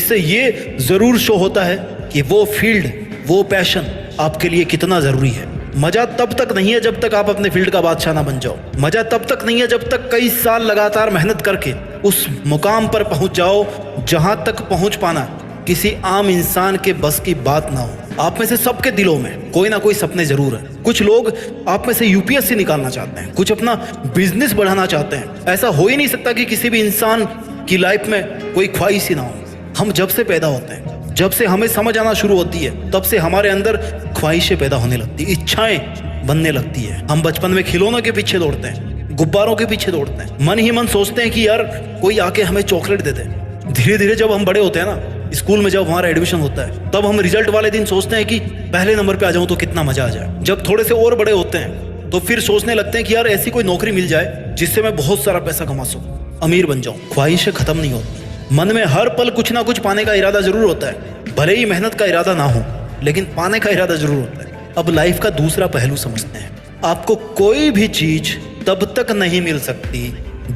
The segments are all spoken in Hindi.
इससे ये जरूर शो होता है कि वो फील्ड, वो पैशन आपके लिए कितना जरूरी है। मजा तब तक नहीं है जब तक आप अपने फील्ड का बादशाह ना बन जाओ। मजा तब तक नहीं है जब तक कई साल लगातार मेहनत करके उस मुकाम पर पहुंच जाओ जहां तक पहुंच पाना किसी आम इंसान के बस की बात ना हो। आप में से सबके दिलों में कोई ना कोई सपने जरूर है। कुछ लोग आप में से यूपीएससी निकालना चाहते हैं, कुछ अपना बिजनेस बढ़ाना चाहते हैं। ऐसा हो ही नहीं सकता कि किसी भी इंसान की लाइफ में कोई ख्वाहिश ही ना हो। हम जब से पैदा होते हैं, जब से हमें समझ आना शुरू होती है, तब से हमारे अंदर ख्वाहिशें पैदा होने लगती है, इच्छाएं बनने लगती है। हम बचपन में खिलौनों के पीछे दौड़ते हैं, गुब्बारों के पीछे दौड़ते हैं, मन ही मन सोचते हैं कि यार कोई आके हमें चॉकलेट दे दे। धीरे धीरे जब हम बड़े होते हैं ना, स्कूल में जब हमारा एडमिशन होता है, तब हम रिजल्ट वाले दिन सोचते हैं कि पहले नंबर पे आ जाऊं तो कितना मजा आ जाए। जब थोड़े से और बड़े होते हैं तो फिर सोचने लगते हैं कि यार ऐसी कोई नौकरी मिल जाए जिससे मैं बहुत सारा पैसा कमा सकूं, अमीर बन जाऊं। ख्वाहिशें खत्म नहीं होती। मन में हर पल कुछ ना कुछ पाने का इरादा जरूर होता है, भले ही मेहनत का इरादा ना हो, लेकिन पाने का इरादा जरूर होता है। अब लाइफ का दूसरा पहलू समझते हैं। आपको कोई भी चीज तब तक नहीं मिल सकती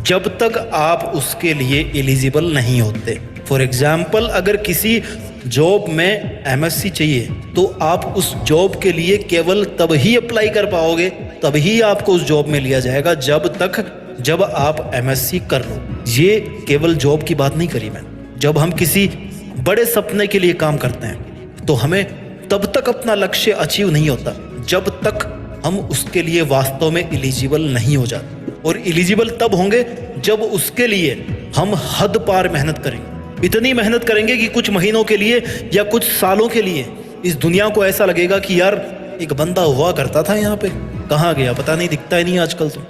जब तक आप उसके लिए एलिजिबल नहीं होते। फॉर एग्जाम्पल, अगर किसी जॉब में एमएससी चाहिए तो आप उस जॉब के लिए केवल तब ही अप्लाई कर पाओगे, तभी आपको उस जॉब में लिया जाएगा जब आप एमएससी कर लो। ये केवल जॉब की बात नहीं करी मैं। जब हम किसी बड़े सपने के लिए काम करते हैं तो हमें तब तक अपना लक्ष्य अचीव नहीं होता जब तक हम उसके लिए वास्तव में एलिजिबल नहीं हो जाते। और एलिजिबल तब होंगे जब उसके लिए हम हद पार मेहनत करेंगे। इतनी मेहनत करेंगे कि कुछ महीनों के लिए या कुछ सालों के लिए इस दुनिया को ऐसा लगेगा कि यार एक बंदा हुआ करता था यहाँ पे, कहाँ गया पता नहीं, दिखता ही नहीं आजकल तो।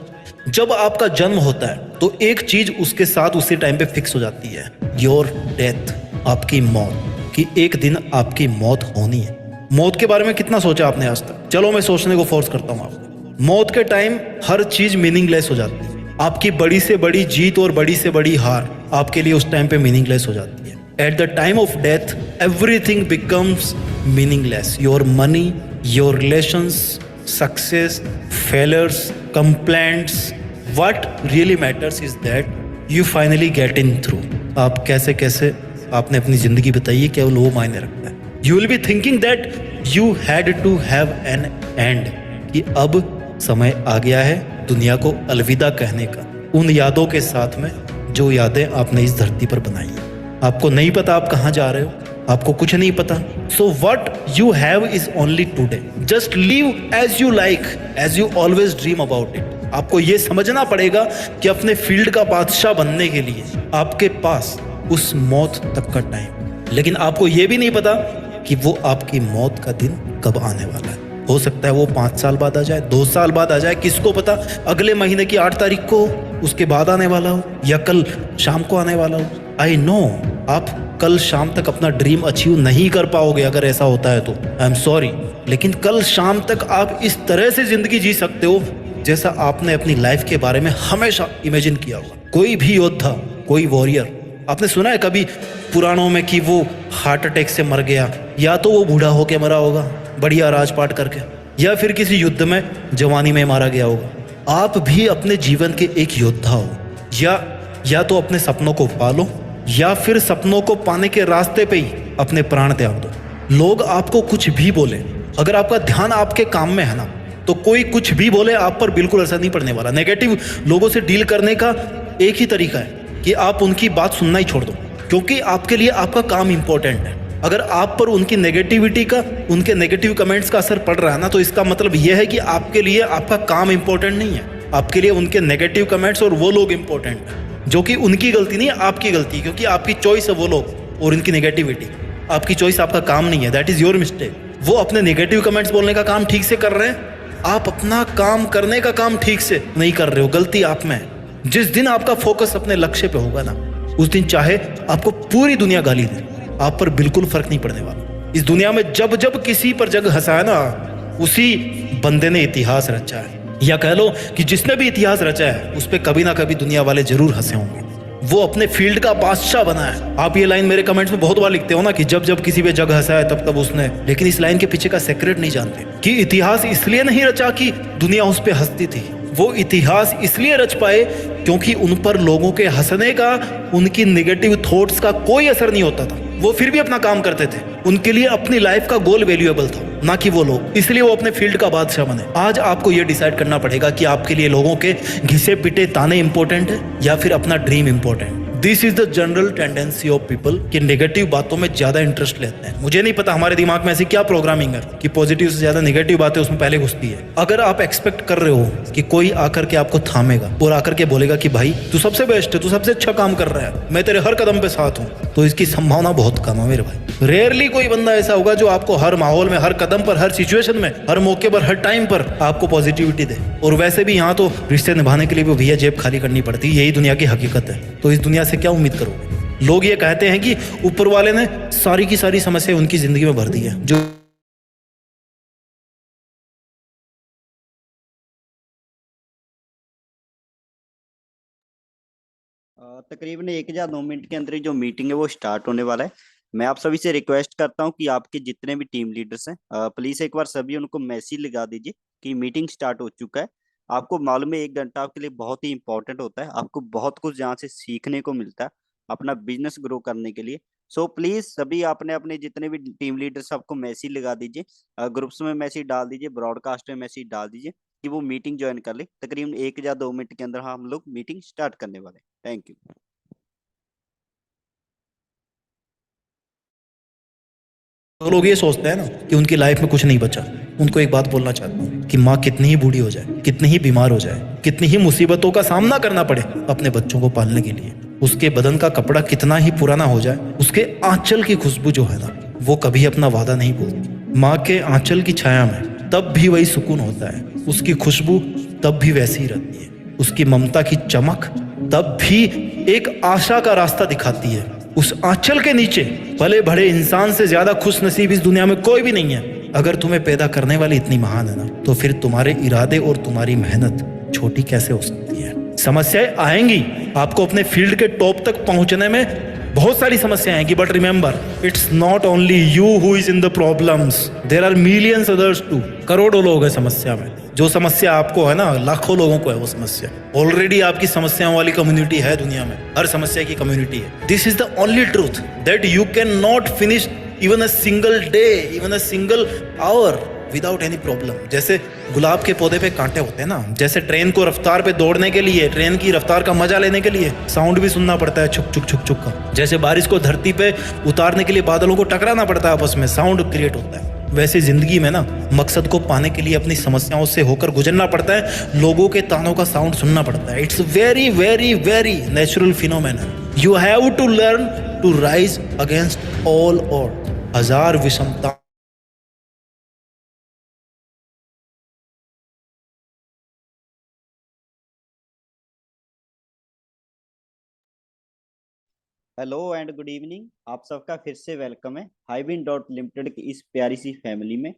जब आपका जन्म होता है तो एक चीज उसके साथ उसी टाइम पे फिक्स हो जाती है, योर डेथ, आपकी मौत, कि एक दिन आपकी मौत होनी है। मौत के बारे में कितना सोचा आपने आज तक? चलो मैं सोचने को फोर्स करता हूँ आपको। मौत के टाइम हर चीज मीनिंगलेस हो जाती है। आपकी बड़ी से बड़ी जीत और बड़ी से बड़ी हार आपके लिए उस टाइम पे मीनिंगलेस हो जाती है। At the time of death everything becomes meaningless. Your money, your relations, success, failures, complaints, what really matters is that you finally get in through। आप कैसे कैसे आपने अपनी जिंदगी बताई है, केवल वो मायने रखता है। You will be thinking that you had to have an end, कि अब समय आ गया है दुनिया को अलविदा कहने का, उन यादों के साथ में जो यादें आपने इस धरती पर बनाई हैं। आपको नहीं पता आप कहाँ जा रहे हो, आपको कुछ नहीं पता। So what you have is only today. Just live as you like, as you always dream about it। आपको ये समझना पड़ेगा कि अपने फील्ड का बादशाह बनने के लिए आपके पास उस मौत तक का टाइम, लेकिन आपको ये भी नहीं पता कि वो आपकी मौत का दिन कब आने वाला है। हो सकता है वो 5 साल बाद आ जाए, 2 साल बाद आ जाए, किसको पता अगले महीने की 8 तारीख को, उसके बाद आने वाला हो, या कल शाम को आने वाला हो। आई नो आप कल शाम तक अपना ड्रीम अचीव नहीं कर पाओगे। अगर ऐसा होता है तो आई एम सॉरी, लेकिन कल शाम तक आप इस तरह से जिंदगी जी सकते हो जैसा आपने अपनी लाइफ के बारे में हमेशा इमेजिन किया होगा। कोई भी योद्धा, कोई वॉरियर, आपने सुना है कभी पुराणों में कि वो हार्ट अटैक से मर गया, या तो वो बूढ़ा होके मरा होगा बढ़िया राजपाट करके, या फिर किसी युद्ध में जवानी में मारा गया होगा। आप भी अपने जीवन के एक योद्धा हो। या तो अपने सपनों को पालो, या फिर सपनों को पाने के रास्ते पे ही अपने प्राण त्याग दो। लोग आपको कुछ भी बोले, अगर आपका ध्यान आपके काम में है ना, तो कोई कुछ भी बोले आप पर बिल्कुल असर नहीं पड़ने वाला। नेगेटिव लोगों से डील करने का एक ही तरीका है कि आप उनकी बात सुनना ही छोड़ दो, क्योंकि आपके लिए आपका काम इंपॉर्टेंट है। अगर आप पर उनकी नेगेटिविटी का, उनके नेगेटिव कमेंट्स का असर पड़ रहा है ना, तो इसका मतलब यह है कि आपके लिए आपका काम इंपॉर्टेंट नहीं है। आपके लिए उनके नेगेटिव कमेंट्स और वो लोग इंपॉर्टेंट है, जो कि उनकी गलती नहीं है, आपकी गलती, क्योंकि आपकी चॉइस है वो लोग और उनकी नेगेटिविटी। आपकी चॉइस, आपका काम नहीं है, दैट इज योर मिस्टेक। वो अपने नेगेटिव कमेंट्स बोलने का काम ठीक से कर रहे हैं, आप अपना काम करने का काम ठीक से नहीं कर रहे हो, गलती आप में है। जिस दिन आपका फोकस अपने लक्ष्य पे होगा ना, उस दिन चाहे आपको पूरी दुनिया गाली दे, आप पर बिल्कुल फर्क नहीं पड़ने वाला। इस दुनिया में जब जब किसी पर जग हंसा है ना, उसी बंदे ने इतिहास रचा है, या कह लो कि जिसने भी इतिहास रचा है उस पर कभी ना कभी दुनिया वाले जरूर हंसे होंगे। वो अपने फील्ड का बादशाह बना है। आप ये लाइन मेरे कमेंट्स में बहुत बार लिखते हो ना कि जब जब किसी पे जग हंसा है तब तब उसने, लेकिन इस लाइन के पीछे का सीक्रेट नहीं जानते कि इतिहास इसलिए नहीं रचा कि दुनिया उस पे हंसती थी। वो इतिहास इसलिए रच पाए क्योंकि उन पर लोगों के हंसने का, उनकी नेगेटिव थॉट्स का कोई असर नहीं होता था। वो फिर भी अपना काम करते थे। उनके लिए अपनी लाइफ का गोल वैल्यूएबल था, ना कि वो लोग, इसलिए वो अपने फील्ड का बादशाह बने। आज आपको ये डिसाइड करना पड़ेगा कि आपके लिए लोगों के घिसे पिटे ताने इंपॉर्टेंट है या फिर अपना dream important. This is the general tendency of people कि नेगेटिव बातों में ज्यादा इंटरेस्ट लेते हैं। मुझे नहीं पता हमारे दिमाग में ऐसी क्या प्रोग्रामिंग है कि पॉजिटिव से ज्यादा नेगेटिव बातें उसमें पहले घुसती है। अगर आप एक्सपेक्ट कर रहे हो कि कोई आकर के आपको थामेगा और आकर के बोलेगा कि भाई तू सबसे बेस्ट है, तू सबसे अच्छा काम कर रहा है, मैं तेरे हर कदम पे साथ हूं, तो इसकी संभावना बहुत कम है मेरे भाई। रेयरली कोई बंदा ऐसा होगा जो आपको हर माहौल में, हर कदम पर, हर सिचुएशन में, हर मौके पर, हर टाइम पर आपको पॉजिटिविटी दे। और वैसे भी यहाँ तो रिश्ते निभाने के लिए भी भैया जेब खाली करनी पड़ती है, यही दुनिया की हकीकत है। तो इस दुनिया से क्या उम्मीद करोगे? लोग ये कहते हैं कि ऊपर वाले ने सारी की सारी समस्या उनकी जिंदगी में भर दी है। जो तकरीबन 1 या 2 मिनट के अंदर ही जो मीटिंग है वो स्टार्ट होने वाला है। मैं आप सभी से रिक्वेस्ट करता हूं कि आपके जितने भी टीम लीडर्स हैं प्लीज एक बार सभी उनको मैसेज लगा दीजिए कि मीटिंग स्टार्ट हो चुका है। आपको मालूम है 1 घंटा आपके लिए बहुत ही इंपॉर्टेंट होता है, आपको बहुत कुछ यहाँ से सीखने को मिलता है अपना बिजनेस ग्रो करने के लिए। सो प्लीज सभी अपने अपने जितने भी टीम लीडर्स आपको मैसेज लगा दीजिए, ग्रुप्स में मैसेज डाल दीजिए, ब्रॉडकास्ट में मैसेज डाल दीजिए कि वो मीटिंग ज्वाइन कर ले। तकरीबन 1 या 2 मिनट के अंदर हम लोग मीटिंग स्टार्ट करने वाले हैं। Thank you. तो लोग ये सोचते हैं ना कि उनकी लाइफ में कुछ नहीं बचा। उनको एक बात बोलना चाहता हूँ कि माँ कितनी ही बूढ़ी हो जाए, कितनी ही बीमार हो जाए, कितनी ही मुसीबतों का सामना करना पड़े अपने बच्चों को पालने के लिए, उसके बदन का कपड़ा कितना ही पुराना हो जाए, उसके आंचल की खुशबू जो है ना, वो कभी अपना वादा नहीं भूलती। माँ के आंचल की छाया में तब भी वही सुकून होता है, उसकी खुशबू तब भी वैसी ही रहती है, उसकी ममता की चमक तब भी एक आशा का रास्ता दिखाती है। उस आंचल के नीचे भले बड़े इंसान से ज्यादा खुश नसीब इस दुनिया में कोई भी नहीं है। अगर तुम्हें पैदा करने वाली इतनी महान है ना, तो फिर तुम्हारे इरादे और तुम्हारी मेहनत छोटी कैसे हो सकती है? समस्याएं आएंगी, आपको अपने फील्ड के टॉप तक पहुंचने में बहुत सारी समस्याएं आएंगी, but remember it's not only you who is in the problems, there are millions others too. करोड़ों लोग हैं समस्या में। जो समस्या आपको है ना, लाखों लोगों को है वो समस्या। ऑलरेडी आपकी समस्याओं वाली कम्युनिटी है दुनिया में, हर समस्या की कम्युनिटी है। This is the only truth that you can not finish even a single day, even a single our without any problem. जैसे गुलाब के पौधे पे कांटे होते हैं ना, जैसे ट्रेन को रफ्तार पे दौड़ने के लिए, ट्रेन की रफ्तार का मजा लेने के लिए साउंड भी सुनना पड़ता है, छुक छुक छुक छुक का। जैसे बारिश को धरती पे उतारने के लिए बादलों को टकराना पड़ता है, आपस में साउंड क्रिएट होता है। वैसे जिंदगी में ना, मकसद को पाने के लिए अपनी समस्याओं से होकर गुजरना पड़ता है, लोगों के तानों का साउंड सुनना पड़ता है। It's very very very natural phenomena. You have to learn to rise against all odd. हजार विषमता हेलो एंड गुड इवनिंग, आप सबका फिर से वेलकम है हाईविन डॉट लिमिटेड की इस प्यारी सी फैमिली में।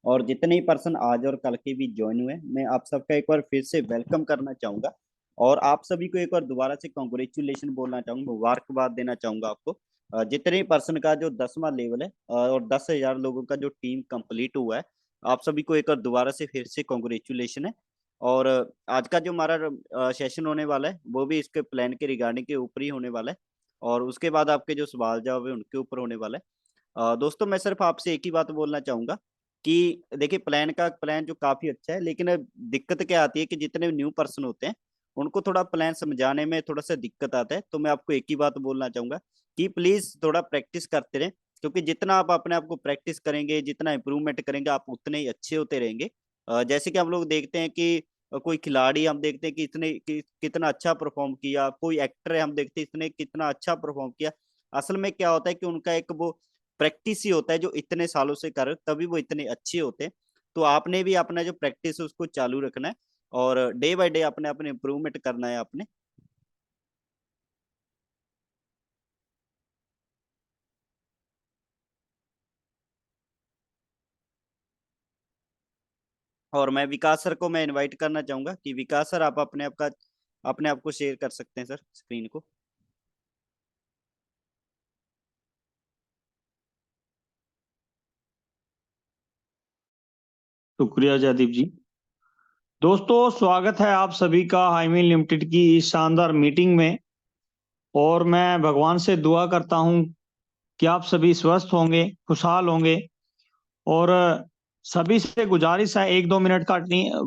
और जितने ही पर्सन आज और कल के भी ज्वाइन हुए, मैं आप सबका एक बार फिर से वेलकम करना चाहूँगा। और आप सभी को एक बार दोबारा से कॉन्ग्रेचुलेशन बोलना चाहूँगा, मुबारकबाद देना चाहूँगा आपको। जितने ही पर्सन का जो 10वां लेवल है और 10,000 लोगों का जो टीम कंप्लीट हुआ है, आप सभी को एक बार दोबारा से फिर से कॉन्ग्रेचुलेशन है। और आज का जो हमारा सेशन होने वाला है वो भी इसके प्लान के रिगार्डिंग के ऊपर ही होने वाला है। और उसके बाद आपके जो सवाल जवाब है उनके ऊपर होने वाला है। दोस्तों मैं सिर्फ आपसे एक ही बात बोलना चाहूंगा कि देखिए प्लान जो काफी अच्छा है, लेकिन अब दिक्कत क्या आती है कि जितने न्यू पर्सन होते हैं उनको थोड़ा प्लान समझाने में थोड़ा सा दिक्कत आता है। तो मैं आपको एक ही बात बोलना चाहूंगा कि प्लीज थोड़ा प्रैक्टिस करते रहें, क्योंकि जितना आप अपने आप को प्रैक्टिस करेंगे, जितना इंप्रूवमेंट करेंगे, आप उतने ही अच्छे होते रहेंगे। जैसे कि हम लोग देखते हैं कि कोई खिलाड़ी हम देखते हैं कि कितना अच्छा परफॉर्म किया, कोई एक्टर है हम देखते हैं इसने कितना अच्छा परफॉर्म किया। असल में क्या होता है कि उनका एक वो प्रैक्टिस ही होता है जो इतने सालों से कर तभी वो इतने अच्छे होते हैं। तो आपने भी अपना जो प्रैक्टिस है उसको चालू रखना है और डे बाय डे अपने अपने इम्प्रूवमेंट करना है आपने। और मैं विकास सर को मैं इनवाइट करना चाहूंगा कि विकास सर आप अपने आप को शेयर कर सकते हैं सर स्क्रीन को। शुक्रिया जयदीप जी। दोस्तों स्वागत है आप सभी का हाईमीन लिमिटेड की इस शानदार मीटिंग में। और मैं भगवान से दुआ करता हूं कि आप सभी स्वस्थ होंगे, खुशहाल होंगे। और सभी से गुजारिश है, 1-2 मिनट का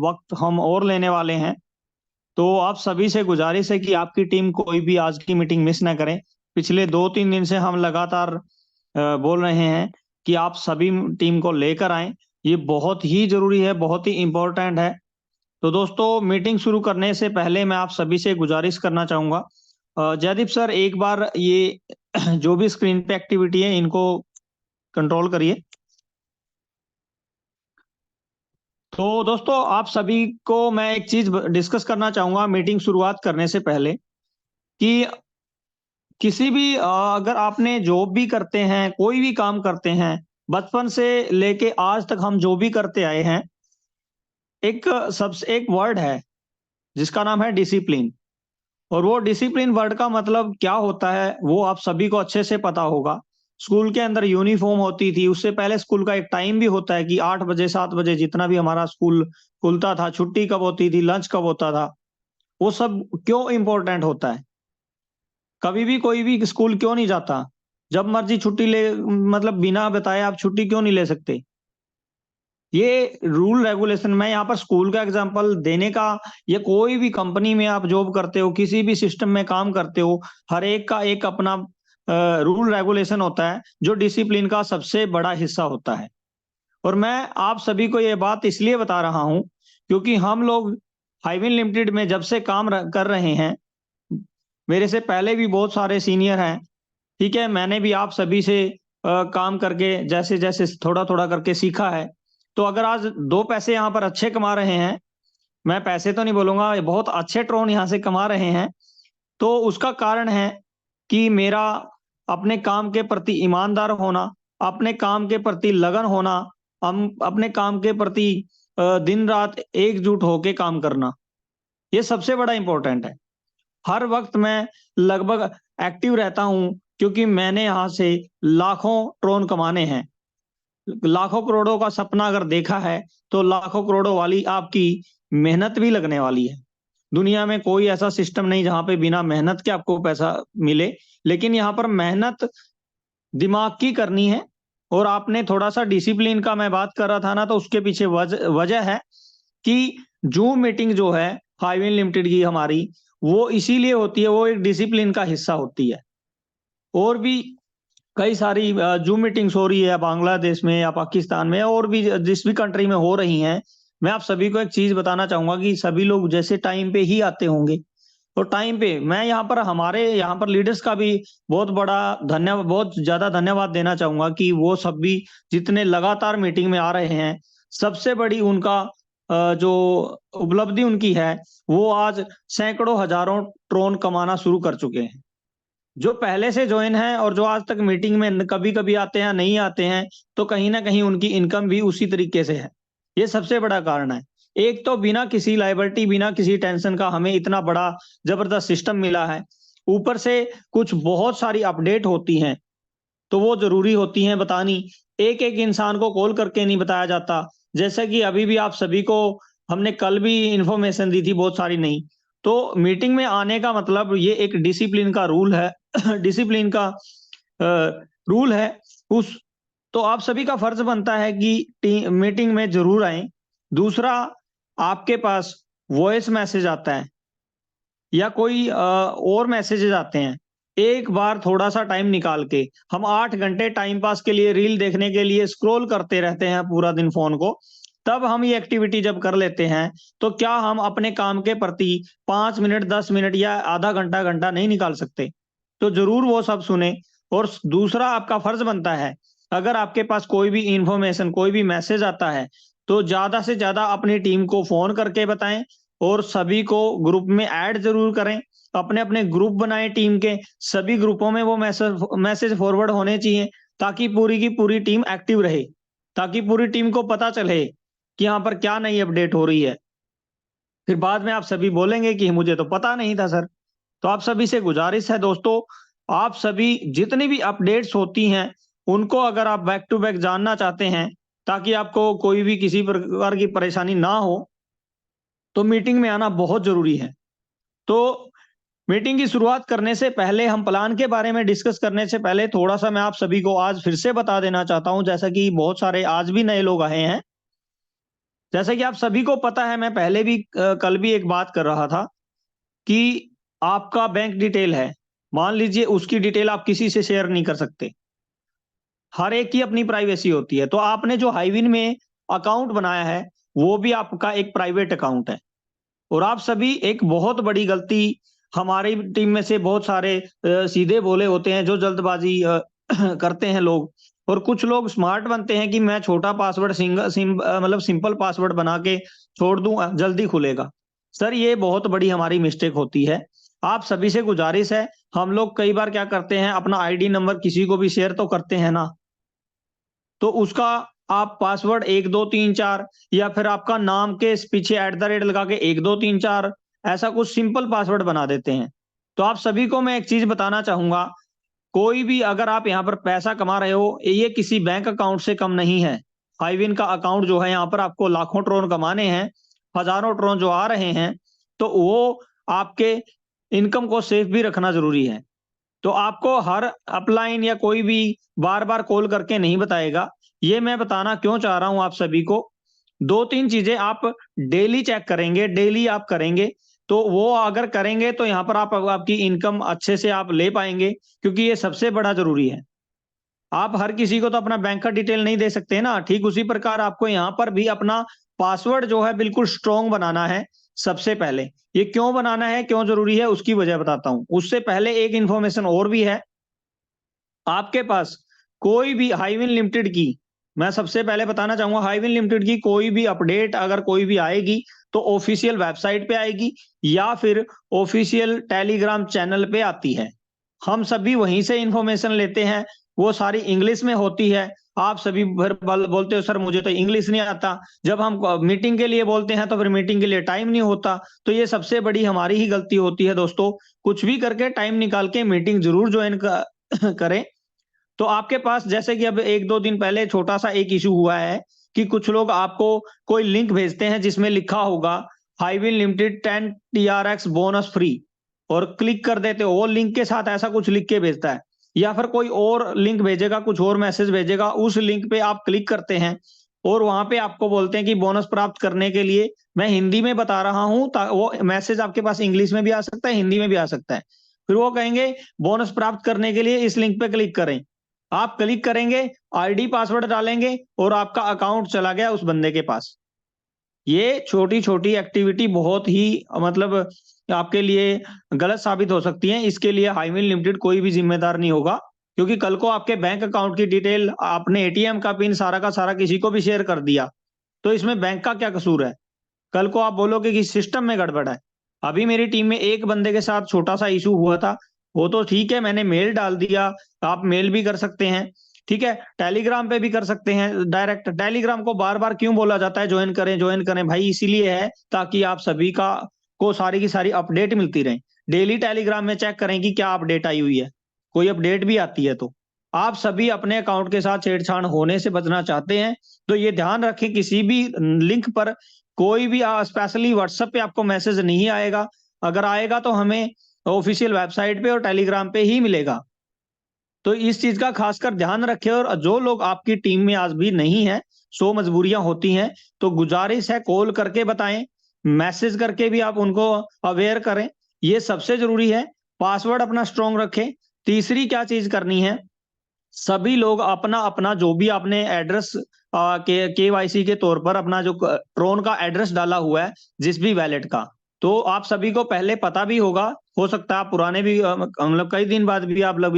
वक्त हम और लेने वाले हैं। तो आप सभी से गुजारिश है कि आपकी टीम कोई भी आज की मीटिंग मिस ना करें। पिछले 2-3 दिन से हम लगातार बोल रहे हैं कि आप सभी टीम को लेकर आएं। ये बहुत ही जरूरी है, बहुत ही इम्पोर्टेंट है। तो दोस्तों, मीटिंग शुरू करने से पहले मैं आप सभी से गुजारिश करना चाहूंगा, जयदीप सर एक बार ये जो भी स्क्रीन पे एक्टिविटी है इनको कंट्रोल करिए। तो दोस्तों, आप सभी को मैं एक चीज डिस्कस करना चाहूंगा मीटिंग शुरुआत करने से पहले, कि किसी भी अगर आपने जॉब भी करते हैं, कोई भी काम करते हैं, बचपन से लेके आज तक हम जो भी करते आए हैं, एक सबसे एक वर्ड है जिसका नाम है डिसिप्लिन। और वो डिसिप्लिन वर्ड का मतलब क्या होता है वो आप सभी को अच्छे से पता होगा। स्कूल के अंदर यूनिफॉर्म होती थी, उससे पहले स्कूल का एक टाइम भी होता है कि 8 बजे 7 बजे जितना भी हमारा स्कूल खुलता था, छुट्टी कब होती थी, लंच कब होता था, वो सब क्यों इंपॉर्टेंट होता है। कभी भी कोई भी स्कूल क्यों नहीं जाता, जब मर्जी छुट्टी ले, मतलब बिना बताए आप छुट्टी क्यों नहीं ले सकते। ये रूल रेगुलेशन, मैं यहाँ पर स्कूल का एग्जांपल देने का, या कोई भी कंपनी में आप जॉब करते हो, किसी भी सिस्टम में काम करते हो, हर एक का एक अपना रूल रेगुलेशन होता है जो डिसिप्लिन का सबसे बड़ा हिस्सा होता है। और मैं आप सभी को ये बात इसलिए बता रहा हूं क्योंकि हम लोग हाईविन लिमिटेड में जब से काम कर रहे हैं, मेरे से पहले भी बहुत सारे सीनियर हैं, ठीक है, मैंने भी आप सभी से काम करके जैसे जैसे थोड़ा थोड़ा करके सीखा है। तो अगर आज 2 पैसे यहाँ पर अच्छे कमा रहे हैं, मैं पैसे तो नहीं बोलूंगा, ये बहुत अच्छे ट्रोन यहाँ से कमा रहे हैं, तो उसका कारण है कि मेरा अपने काम के प्रति ईमानदार होना, अपने काम के प्रति लगन होना, हम अपने काम के प्रति दिन रात एकजुट होके काम करना, ये सबसे बड़ा इंपॉर्टेंट है। हर वक्त मैं लगभग एक्टिव रहता हूं क्योंकि मैंने यहाँ से लाखों ट्रोन कमाने हैं। लाखों करोड़ों का सपना अगर देखा है तो लाखों करोड़ों वाली आपकी मेहनत भी लगने वाली है। दुनिया में कोई ऐसा सिस्टम नहीं जहां पे बिना मेहनत के आपको पैसा मिले, लेकिन यहाँ पर मेहनत दिमाग की करनी है। और आपने थोड़ा सा डिसिप्लिन का मैं बात कर रहा था ना, तो उसके पीछे वजह है कि जूम मीटिंग जो है हाईविन लिमिटेड की हमारी, वो इसीलिए होती है, वो एक डिसिप्लिन का हिस्सा होती है। और भी कई सारी जूम मीटिंग्स हो रही है बांग्लादेश में या पाकिस्तान में, और भी जिस भी कंट्री में हो रही हैं। मैं आप सभी को एक चीज बताना चाहूंगा कि सभी लोग जैसे टाइम पे ही आते होंगे, तो टाइम पे मैं यहाँ पर हमारे यहाँ पर लीडर्स का भी बहुत बड़ा धन्यवाद, बहुत ज्यादा धन्यवाद देना चाहूंगा कि वो सब भी जितने लगातार मीटिंग में आ रहे हैं, सबसे बड़ी उनका जो उपलब्धि उनकी है, वो आज सैकड़ों हजारों ट्रोन कमाना शुरू कर चुके हैं। जो पहले से ज्वाइन है और जो आज तक मीटिंग में कभी कभी आते हैं, नहीं आते हैं, तो कहीं ना कहीं उनकी इनकम भी उसी तरीके से है। ये सबसे बड़ा कारण है। एक तो बिना किसी लाइबिलिटी, बिना किसी टेंशन का हमें इतना बड़ा जबरदस्त सिस्टम मिला है, ऊपर से कुछ बहुत सारी अपडेट होती हैं, तो वो जरूरी होती हैं बतानी। एक एक इंसान को कॉल करके नहीं बताया जाता, जैसा कि अभी भी आप सभी को हमने कल भी इंफॉर्मेशन दी थी, बहुत सारी नहीं। तो मीटिंग में आने का मतलब ये एक डिसिप्लिन का रूल है डिसिप्लिन का रूल है उस, तो आप सभी का फर्ज बनता है कि मीटिंग में जरूर आए। दूसरा, आपके पास वॉइस मैसेज आता है या कोई और मैसेजेस आते हैं, एक बार थोड़ा सा टाइम निकाल के, हम 8 घंटे टाइम पास के लिए रील देखने के लिए स्क्रॉल करते रहते हैं पूरा दिन फोन को, तब हम ये एक्टिविटी जब कर लेते हैं, तो क्या हम अपने काम के प्रति 5 मिनट, 10 मिनट या आधा घंटा, घंटा नहीं निकाल सकते। तो जरूर वो सब सुने। और दूसरा, आपका फर्ज बनता है, अगर आपके पास कोई भी इंफॉर्मेशन, कोई भी मैसेज आता है, तो ज्यादा से ज्यादा अपनी टीम को फोन करके बताएं और सभी को ग्रुप में ऐड जरूर करें। अपने अपने ग्रुप बनाएं टीम के, सभी ग्रुपों में वो मैसेज फॉरवर्ड होने चाहिए, ताकि पूरी की पूरी टीम एक्टिव रहे, ताकि पूरी टीम को पता चले कि यहाँ पर क्या नई अपडेट हो रही है। फिर बाद में आप सभी बोलेंगे कि मुझे तो पता नहीं था सर। तो आप सभी से गुजारिश है दोस्तों, आप सभी जितनी भी अपडेट्स होती हैं उनको अगर आप बैक टू बैक जानना चाहते हैं, ताकि आपको कोई भी किसी प्रकार की परेशानी ना हो, तो मीटिंग में आना बहुत जरूरी है। तो मीटिंग की शुरुआत करने से पहले, हम प्लान के बारे में डिस्कस करने से पहले थोड़ा सा मैं आप सभी को आज फिर से बता देना चाहता हूं, जैसा कि बहुत सारे आज भी नए लोग आए हैं। जैसा कि आप सभी को पता है, मैं पहले भी कल भी एक बात कर रहा था कि आपका बैंक डिटेल है, मान लीजिए उसकी डिटेल आप किसी से शेयर नहीं कर सकते, हर एक की अपनी प्राइवेसी होती है। तो आपने जो हाईविन में अकाउंट बनाया है वो भी आपका एक प्राइवेट अकाउंट है। और आप सभी, एक बहुत बड़ी गलती हमारी टीम में से बहुत सारे सीधे बोले होते हैं, जो जल्दबाजी करते हैं लोग, और कुछ लोग स्मार्ट बनते हैं कि मैं छोटा पासवर्ड मतलब सिंपल पासवर्ड बना के छोड़ दूं, जल्दी खुलेगा। सर, ये बहुत बड़ी हमारी मिस्टेक होती है। आप सभी से गुजारिश है, हम लोग कई बार क्या करते हैं, अपना आईडी नंबर किसी को भी शेयर तो करते हैं ना, तो उसका आप पासवर्ड 1234 या फिर आपका नाम के पीछे @ लगा के 1234 ऐसा कुछ सिंपल पासवर्ड बना देते हैं। तो आप सभी को मैं एक चीज बताना चाहूंगा, कोई भी अगर आप यहाँ पर पैसा कमा रहे हो, ये किसी बैंक अकाउंट से कम नहीं है। हाईविन का अकाउंट जो है, यहाँ पर आपको लाखों ट्रोन कमाने हैं, हजारों ट्रोन जो आ रहे हैं, तो वो आपके इनकम को सेफ भी रखना जरूरी है। तो आपको हर अपलाइन या कोई भी बार बार कॉल करके नहीं बताएगा। ये मैं बताना क्यों चाह रहा हूं आप सभी को, 2-3 चीजें आप डेली चेक करेंगे, डेली आप करेंगे, तो वो अगर करेंगे तो यहाँ पर आप आपकी इनकम अच्छे से आप ले पाएंगे, क्योंकि ये सबसे बड़ा जरूरी है। आप हर किसी को तो अपना बैंक का डिटेल नहीं दे सकते ना, ठीक उसी प्रकार आपको यहाँ पर भी अपना पासवर्ड जो है बिल्कुल स्ट्रॉन्ग बनाना है। सबसे पहले ये क्यों बनाना है, क्यों जरूरी है, उसकी वजह बताता हूं। उससे पहले एक इंफॉर्मेशन और भी है, आपके पास कोई भी हाईविन लिमिटेड की, मैं सबसे पहले बताना चाहूंगा, हाईविन लिमिटेड की कोई भी अपडेट अगर कोई भी आएगी तो ऑफिशियल वेबसाइट पे आएगी या फिर ऑफिशियल टेलीग्राम चैनल पे आती है। हम सभी वहीं से इंफॉर्मेशन लेते हैं, वो सारी इंग्लिश में होती है। आप सभी भर बोलते हो सर मुझे तो इंग्लिश नहीं आता, जब हम मीटिंग के लिए बोलते हैं तो फिर मीटिंग के लिए टाइम नहीं होता। तो ये सबसे बड़ी हमारी ही गलती होती है दोस्तों। कुछ भी करके टाइम निकाल के मीटिंग जरूर ज्वाइन करें। तो आपके पास जैसे कि अब 1-2 दिन पहले छोटा सा एक इशू हुआ है कि कुछ लोग आपको कोई लिंक भेजते हैं जिसमें लिखा होगा हाईविन लिमिटेड 10 TRX बोनस फ्री, और क्लिक कर देते हो, वो लिंक के साथ ऐसा कुछ लिख के भेजता है, या फिर कोई और लिंक भेजेगा, कुछ और मैसेज भेजेगा, उस लिंक पे आप क्लिक करते हैं और वहां पे आपको बोलते हैं कि बोनस प्राप्त करने के लिए, मैं हिंदी में बता रहा हूं, वो मैसेज आपके पास इंग्लिश में भी आ सकता है, हिंदी में भी आ सकता है। फिर वो कहेंगे बोनस प्राप्त करने के लिए इस लिंक पे क्लिक करें। आप क्लिक करेंगे, आईडी पासवर्ड डालेंगे और आपका अकाउंट चला गया उस बंदे के पास। ये छोटी छोटी एक्टिविटी बहुत ही मतलब आपके लिए गलत साबित हो सकती है। इसके लिए हाईविन लिमिटेड कोई भी जिम्मेदार नहीं होगा, क्योंकि कल को आपके बैंक अकाउंट की डिटेल, आपने एटीएम का पिन सारा का सारा किसी को भी शेयर कर दिया, तो इसमें बैंक का क्या कसूर है? कल को आप बोलोगे कि सिस्टम में गड़बड़ है। अभी मेरी टीम में एक बंदे के साथ छोटा सा इशू हुआ था, वो तो ठीक है, मैंने मेल डाल दिया, आप मेल भी कर सकते हैं, ठीक है, टेलीग्राम पे भी कर सकते हैं डायरेक्ट। टेलीग्राम को बार बार क्यों बोला जाता है ज्वाइन करें ज्वाइन करें भाई? इसीलिए है ताकि आप सभी का को सारी की सारी अपडेट मिलती रहे। डेली टेलीग्राम में चेक करें कि क्या अपडेट आई हुई है, कोई अपडेट भी आती है तो। आप सभी अपने अकाउंट के साथ छेड़छाड़ होने से बचना चाहते हैं तो ये ध्यान रखें, किसी भी लिंक पर कोई भी स्पेशली व्हाट्सएप पे आपको मैसेज नहीं आएगा। अगर आएगा तो हमें ऑफिशियल वेबसाइट पे और टेलीग्राम पे ही मिलेगा। तो इस चीज का खासकर ध्यान रखें। और जो लोग आपकी टीम में आज भी नहीं है, 100 मजबूरियां होती हैं, तो गुजारिश है कॉल करके बताएं, मैसेज करके भी आप उनको अवेयर करें, ये सबसे जरूरी है। पासवर्ड अपना स्ट्रॉन्ग रखें। तीसरी क्या चीज करनी है, सभी लोग अपना अपना जो भी आपने एड्रेस KYC के तौर पर अपना जो ट्रोन का एड्रेस डाला हुआ है जिस भी वैलेट का, तो आप सभी को पहले पता भी होगा, हो सकता है आप पुराने भी मतलब कई दिन बाद भी आप लोग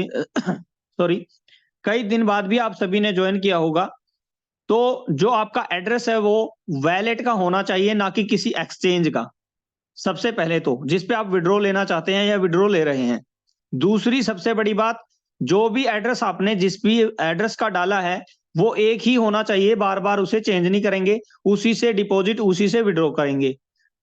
सॉरी कई दिन बाद भी आप सभी ने ज्वाइन किया होगा। तो जो आपका एड्रेस है वो वैलेट का होना चाहिए, ना कि किसी एक्सचेंज का। सबसे पहले तो जिस पे आप विड्रॉ लेना चाहते हैं या विड्रॉ ले रहे हैं। दूसरी सबसे बड़ी बात, जो भी एड्रेस आपने जिस भी एड्रेस का डाला है वो एक ही होना चाहिए, बार बार उसे चेंज नहीं करेंगे, उसी से डिपॉजिट उसी से विड्रॉ करेंगे।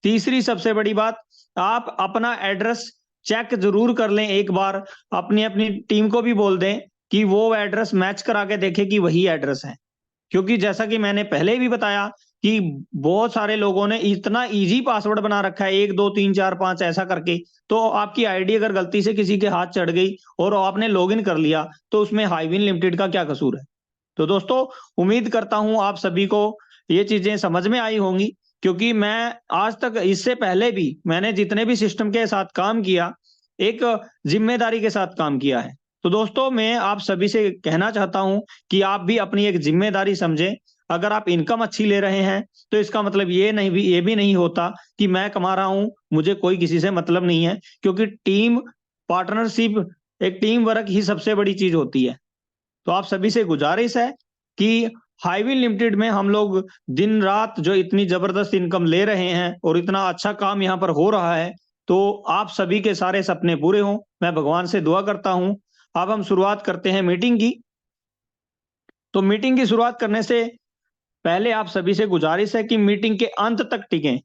तीसरी सबसे बड़ी बात, आप अपना एड्रेस चेक जरूर कर लें एक बार, अपनी अपनी टीम को भी बोल दें कि वो एड्रेस मैच करा के देखे कि वही एड्रेस है। क्योंकि जैसा कि मैंने पहले भी बताया, कि बहुत सारे लोगों ने इतना इजी पासवर्ड बना रखा है 1 2 3 4 5 ऐसा करके, तो आपकी आईडी अगर गलती से किसी के हाथ चढ़ गई और आपने लॉगिन कर लिया तो उसमें हाईविन लिमिटेड का क्या कसूर है। तो दोस्तों उम्मीद करता हूं आप सभी को ये चीजें समझ में आई होंगी, क्योंकि मैं आज तक इससे पहले भी मैंने जितने भी सिस्टम के साथ काम किया एक जिम्मेदारी के साथ काम किया है। तो दोस्तों मैं आप सभी से कहना चाहता हूं कि आप भी अपनी एक जिम्मेदारी समझें। अगर आप इनकम अच्छी ले रहे हैं तो इसका मतलब ये भी नहीं होता कि मैं कमा रहा हूं मुझे कोई किसी से मतलब नहीं है, क्योंकि टीम पार्टनरशिप एक टीम वर्क ही सबसे बड़ी चीज होती है। तो आप सभी से गुजारिश है कि हाईविन लिमिटेड में हम लोग दिन रात जो इतनी जबरदस्त इनकम ले रहे हैं और इतना अच्छा काम यहाँ पर हो रहा है, तो आप सभी के सारे सपने पूरे हों, मैं भगवान से दुआ करता हूं। अब हम शुरुआत करते हैं मीटिंग की। तो मीटिंग की शुरुआत करने से पहले आप सभी से गुजारिश है कि मीटिंग के अंत तक टिकें,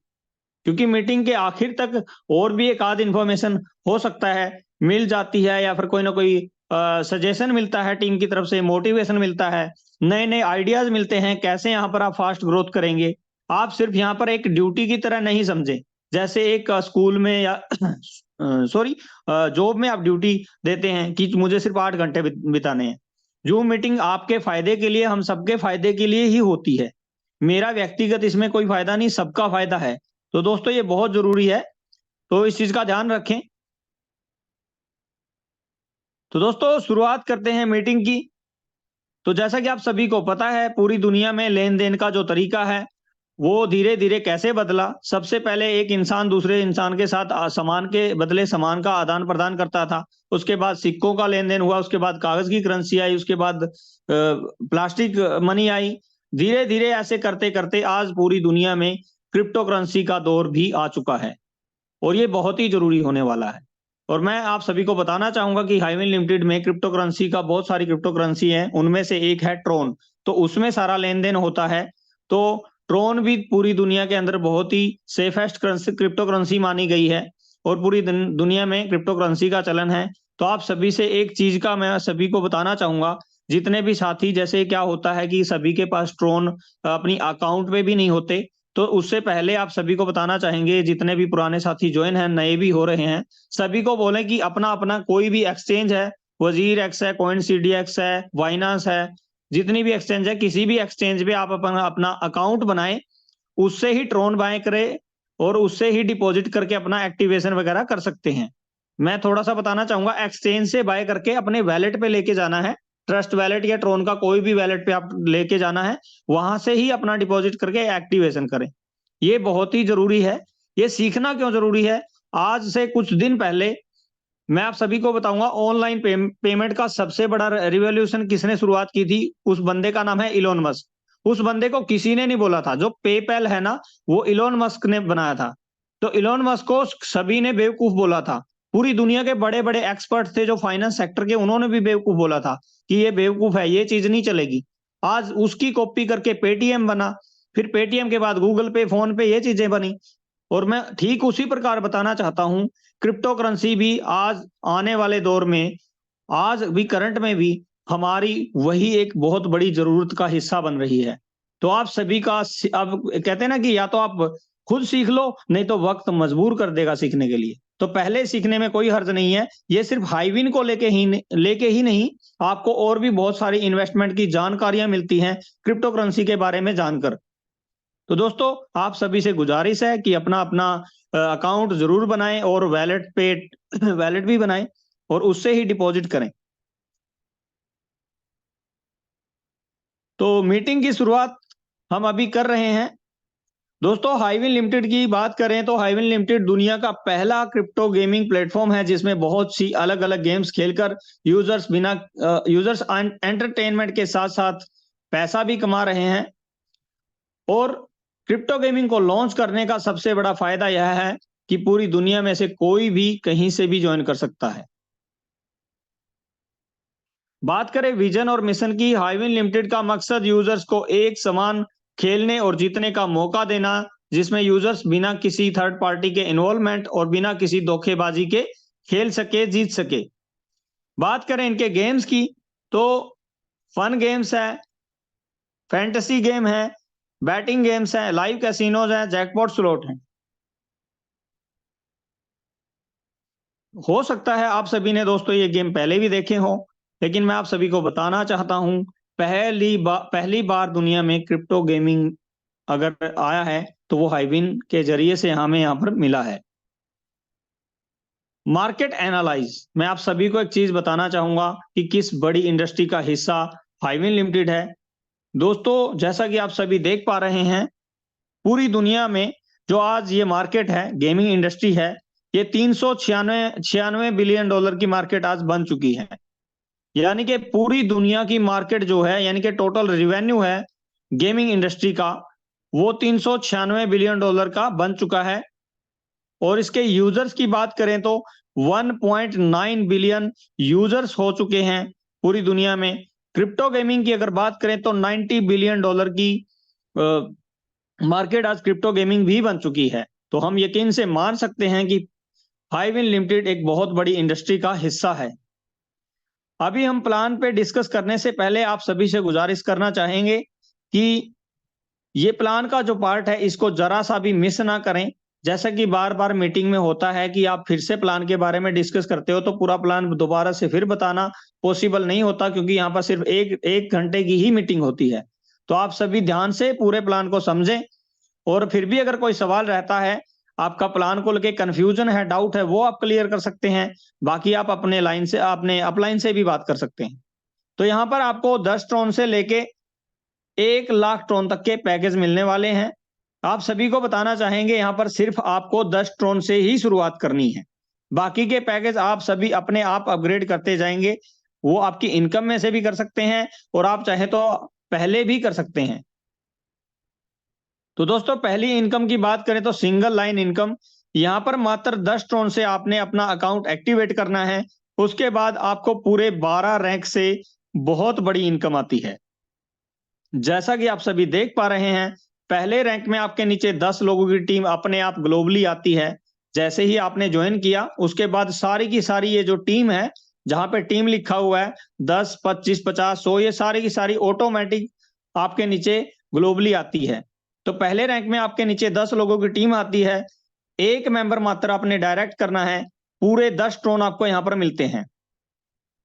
क्योंकि मीटिंग के आखिर तक और भी एक आध इंफॉर्मेशन हो सकता है मिल जाती है, या फिर कोई ना कोई सजेशन मिलता है टीम की तरफ से, मोटिवेशन मिलता है, नए नए आइडियाज मिलते हैं कैसे यहाँ पर आप फास्ट ग्रोथ करेंगे। आप सिर्फ यहाँ पर एक ड्यूटी की तरह नहीं समझे, जैसे एक स्कूल में या सॉरी जॉब में आप ड्यूटी देते हैं कि मुझे सिर्फ 8 घंटे बिताने हैं। जूम मीटिंग आपके फायदे के लिए, हम सबके फायदे के लिए ही होती है। मेरा व्यक्तिगत इसमें कोई फायदा नहीं, सबका फायदा है। तो दोस्तों ये बहुत जरूरी है, तो इस चीज का ध्यान रखें। तो दोस्तों शुरुआत करते हैं मीटिंग की। तो जैसा कि आप सभी को पता है पूरी दुनिया में लेन देन का जो तरीका है वो धीरे धीरे कैसे बदला। सबसे पहले एक इंसान दूसरे इंसान के साथ सामान के बदले सामान का आदान प्रदान करता था, उसके बाद सिक्कों का लेन देन हुआ, उसके बाद कागज की करेंसी आई, उसके बाद प्लास्टिक मनी आई। धीरे धीरे ऐसे करते करते आज पूरी दुनिया में क्रिप्टो करेंसी का दौर भी आ चुका है और ये बहुत ही जरूरी होने वाला है। और मैं आप सभी को बताना चाहूंगा कि हाईविन लिमिटेड में क्रिप्टो करेंसी का बहुत सारी क्रिप्टो करेंसी है, उनमें से एक है ट्रोन, तो उसमें सारा लेन देन होता है। तो ट्रोन भी पूरी दुनिया के अंदर बहुत ही सेफेस्ट क्रिप्टो करेंसी मानी गई है और पूरी दुनिया में क्रिप्टो करेंसी का चलन है। तो आप सभी से एक चीज का मैं सभी को बताना चाहूंगा, जितने भी साथी, जैसे क्या होता है कि सभी के पास ट्रोन अपनी अकाउंट में भी नहीं होते, तो उससे पहले आप सभी को बताना चाहेंगे, जितने भी पुराने साथी ज्वाइन हैं, नए भी हो रहे हैं, सभी को बोले कि अपना अपना कोई भी एक्सचेंज है, वजीर एक्स है, कॉइन CDX है, बाइनांस है, जितनी भी एक्सचेंज है, किसी भी एक्सचेंज पे आप अपना अकाउंट बनाएं, उससे ही ट्रोन बाय करें और उससे ही डिपॉजिट करके अपना एक्टिवेशन वगैरह कर सकते हैं। मैं थोड़ा सा बताना चाहूंगा, एक्सचेंज से बाय करके अपने वैलेट पे लेके जाना है, ट्रस्ट वैलेट या ट्रोन का कोई भी वैलेट पे आप लेके जाना है, वहां से ही अपना डिपॉजिट करके एक्टिवेशन करें। ये बहुत ही जरूरी है। ये सीखना क्यों जरूरी है, आज से कुछ दिन पहले मैं आप सभी को बताऊंगा ऑनलाइन पेमेंट का सबसे बड़ा रिवॉल्यूशन किसने शुरुआत की थी। उस बंदे का नाम है इलोन मस्क। उस बंदे को किसी ने नहीं बोला था, जो पेपैल है ना वो इलोन मस्क ने बनाया था। तो इलोन मस्क को सभी ने बेवकूफ बोला था, पूरी दुनिया के बड़े बड़े एक्सपर्ट थे जो फाइनेंस सेक्टर के, उन्होंने भी बेवकूफ बोला था कि ये बेवकूफ है, ये चीज नहीं चलेगी। आज उसकी कॉपी करके पेटीएम बना, फिर पेटीएम के बाद गूगल पे, फोन पे, ये चीजें बनी। और मैं ठीक उसी प्रकार बताना चाहता हूं, क्रिप्टो करेंसी भी आज आने वाले दौर में, आज भी करंट में भी हमारी वही एक बहुत बड़ी जरूरत का हिस्सा बन रही है। तो आप सभी का अब कहते हैं ना कि या तो आप खुद सीख लो, नहीं तो वक्त मजबूर कर देगा सीखने के लिए। तो पहले सीखने में कोई हर्ज नहीं है। ये सिर्फ हाईविन को लेके ही नहीं, आपको और भी बहुत सारी इन्वेस्टमेंट की जानकारियां मिलती हैं क्रिप्टो करेंसी के बारे में जानकर। तो दोस्तों आप सभी से गुजारिश है कि अपना अपना अकाउंट जरूर बनाएं और वैलेट भी बनाएं और उससे ही डिपॉजिट करें। तो मीटिंग की शुरुआत हम अभी कर रहे हैं। दोस्तों हाईविन लिमिटेड की बात करें तो हाईविन लिमिटेड दुनिया का पहला क्रिप्टो गेमिंग प्लेटफॉर्म है, जिसमें बहुत सी अलग अलग गेम्स खेलकर यूजर्स एंटरटेनमेंट के साथ साथ पैसा भी कमा रहे हैं। और क्रिप्टो गेमिंग को लॉन्च करने का सबसे बड़ा फायदा यह है कि पूरी दुनिया में से कोई भी कहीं से भी ज्वाइन कर सकता है। बात करें विजन और मिशन की, हाईविन लिमिटेड का मकसद यूजर्स को एक समान खेलने और जीतने का मौका देना, जिसमें यूजर्स बिना किसी थर्ड पार्टी के इन्वॉल्वमेंट और बिना किसी धोखेबाजी के खेल सके, जीत सके। बात करें इनके गेम्स की तो फन गेम्स है, फैंटेसी गेम है, बैटिंग गेम्स हैं, लाइव कैसीनोज हैं, जैकपॉट स्लॉट हैं। हो सकता है आप सभी ने दोस्तों ये गेम पहले भी देखे हो, लेकिन मैं आप सभी को बताना चाहता हूं, पहली बार दुनिया में क्रिप्टो गेमिंग अगर आया है तो वो हाइबिन के जरिए से हमें यहाँ पर मिला है। मार्केट एनालाइज, मैं आप सभी को एक चीज बताना चाहूंगा कि किस बड़ी इंडस्ट्री का हिस्सा हाइबिन लिमिटेड है। दोस्तों जैसा कि आप सभी देख पा रहे हैं, पूरी दुनिया में जो आज ये मार्केट है, गेमिंग इंडस्ट्री है, ये 396 बिलियन डॉलर की मार्केट आज बन चुकी है। यानी कि पूरी दुनिया की मार्केट जो है, यानी कि टोटल रिवेन्यू है गेमिंग इंडस्ट्री का, वो 396 बिलियन डॉलर का बन चुका है। और इसके यूजर्स की बात करें तो 1.9 बिलियन यूजर्स हो चुके हैं पूरी दुनिया में। क्रिप्टो गेमिंग की अगर बात करें तो 90 बिलियन डॉलर की मार्केट आज क्रिप्टो गेमिंग भी बन चुकी है। तो हम यकीन से मान सकते हैं कि हाइबिन लिमिटेड एक बहुत बड़ी इंडस्ट्री का हिस्सा है। अभी हम प्लान पे डिस्कस करने से पहले आप सभी से गुजारिश करना चाहेंगे कि ये प्लान का जो पार्ट है इसको जरा सा भी मिस ना करें। जैसा कि बार बार मीटिंग में होता है कि आप फिर से प्लान के बारे में डिस्कस करते हो, तो पूरा प्लान दोबारा से फिर बताना पॉसिबल नहीं होता, क्योंकि यहाँ पर सिर्फ एक घंटे की ही मीटिंग होती है। तो आप सभी ध्यान से पूरे प्लान को समझें, और फिर भी अगर कोई सवाल रहता है, आपका प्लान को लेके कंफ्यूजन है, डाउट है, वो आप क्लियर कर सकते हैं। बाकी आप अपने अपलाइन से भी बात कर सकते हैं। तो यहाँ पर आपको 10 ट्रोन से लेके 1 लाख ट्रोन तक के पैकेज मिलने वाले हैं। आप सभी को बताना चाहेंगे, यहाँ पर सिर्फ आपको 10 ट्रोन से ही शुरुआत करनी है। बाकी के पैकेज आप सभी अपने आप अपग्रेड करते जाएंगे। वो आपकी इनकम में से भी कर सकते हैं, और आप चाहे तो पहले भी कर सकते हैं। तो दोस्तों पहली इनकम की बात करें तो सिंगल लाइन इनकम, यहां पर मात्र 10 ट्रोन से आपने अपना अकाउंट एक्टिवेट करना है। उसके बाद आपको पूरे 12 रैंक से बहुत बड़ी इनकम आती है। जैसा कि आप सभी देख पा रहे हैं, पहले रैंक में आपके नीचे 10 लोगों की टीम अपने आप ग्लोबली आती है। जैसे ही आपने ज्वाइन किया, उसके बाद सारी की सारी ये जो टीम है, जहां पे टीम लिखा हुआ है 10, 25, 50, 100, ये सारी की सारी ऑटोमेटिक आपके नीचे ग्लोबली आती है। तो पहले रैंक में आपके नीचे 10 लोगों की टीम आती है। एक मेंबर मात्र आपने डायरेक्ट करना है, पूरे 10 ट्रोन आपको यहां पर मिलते हैं।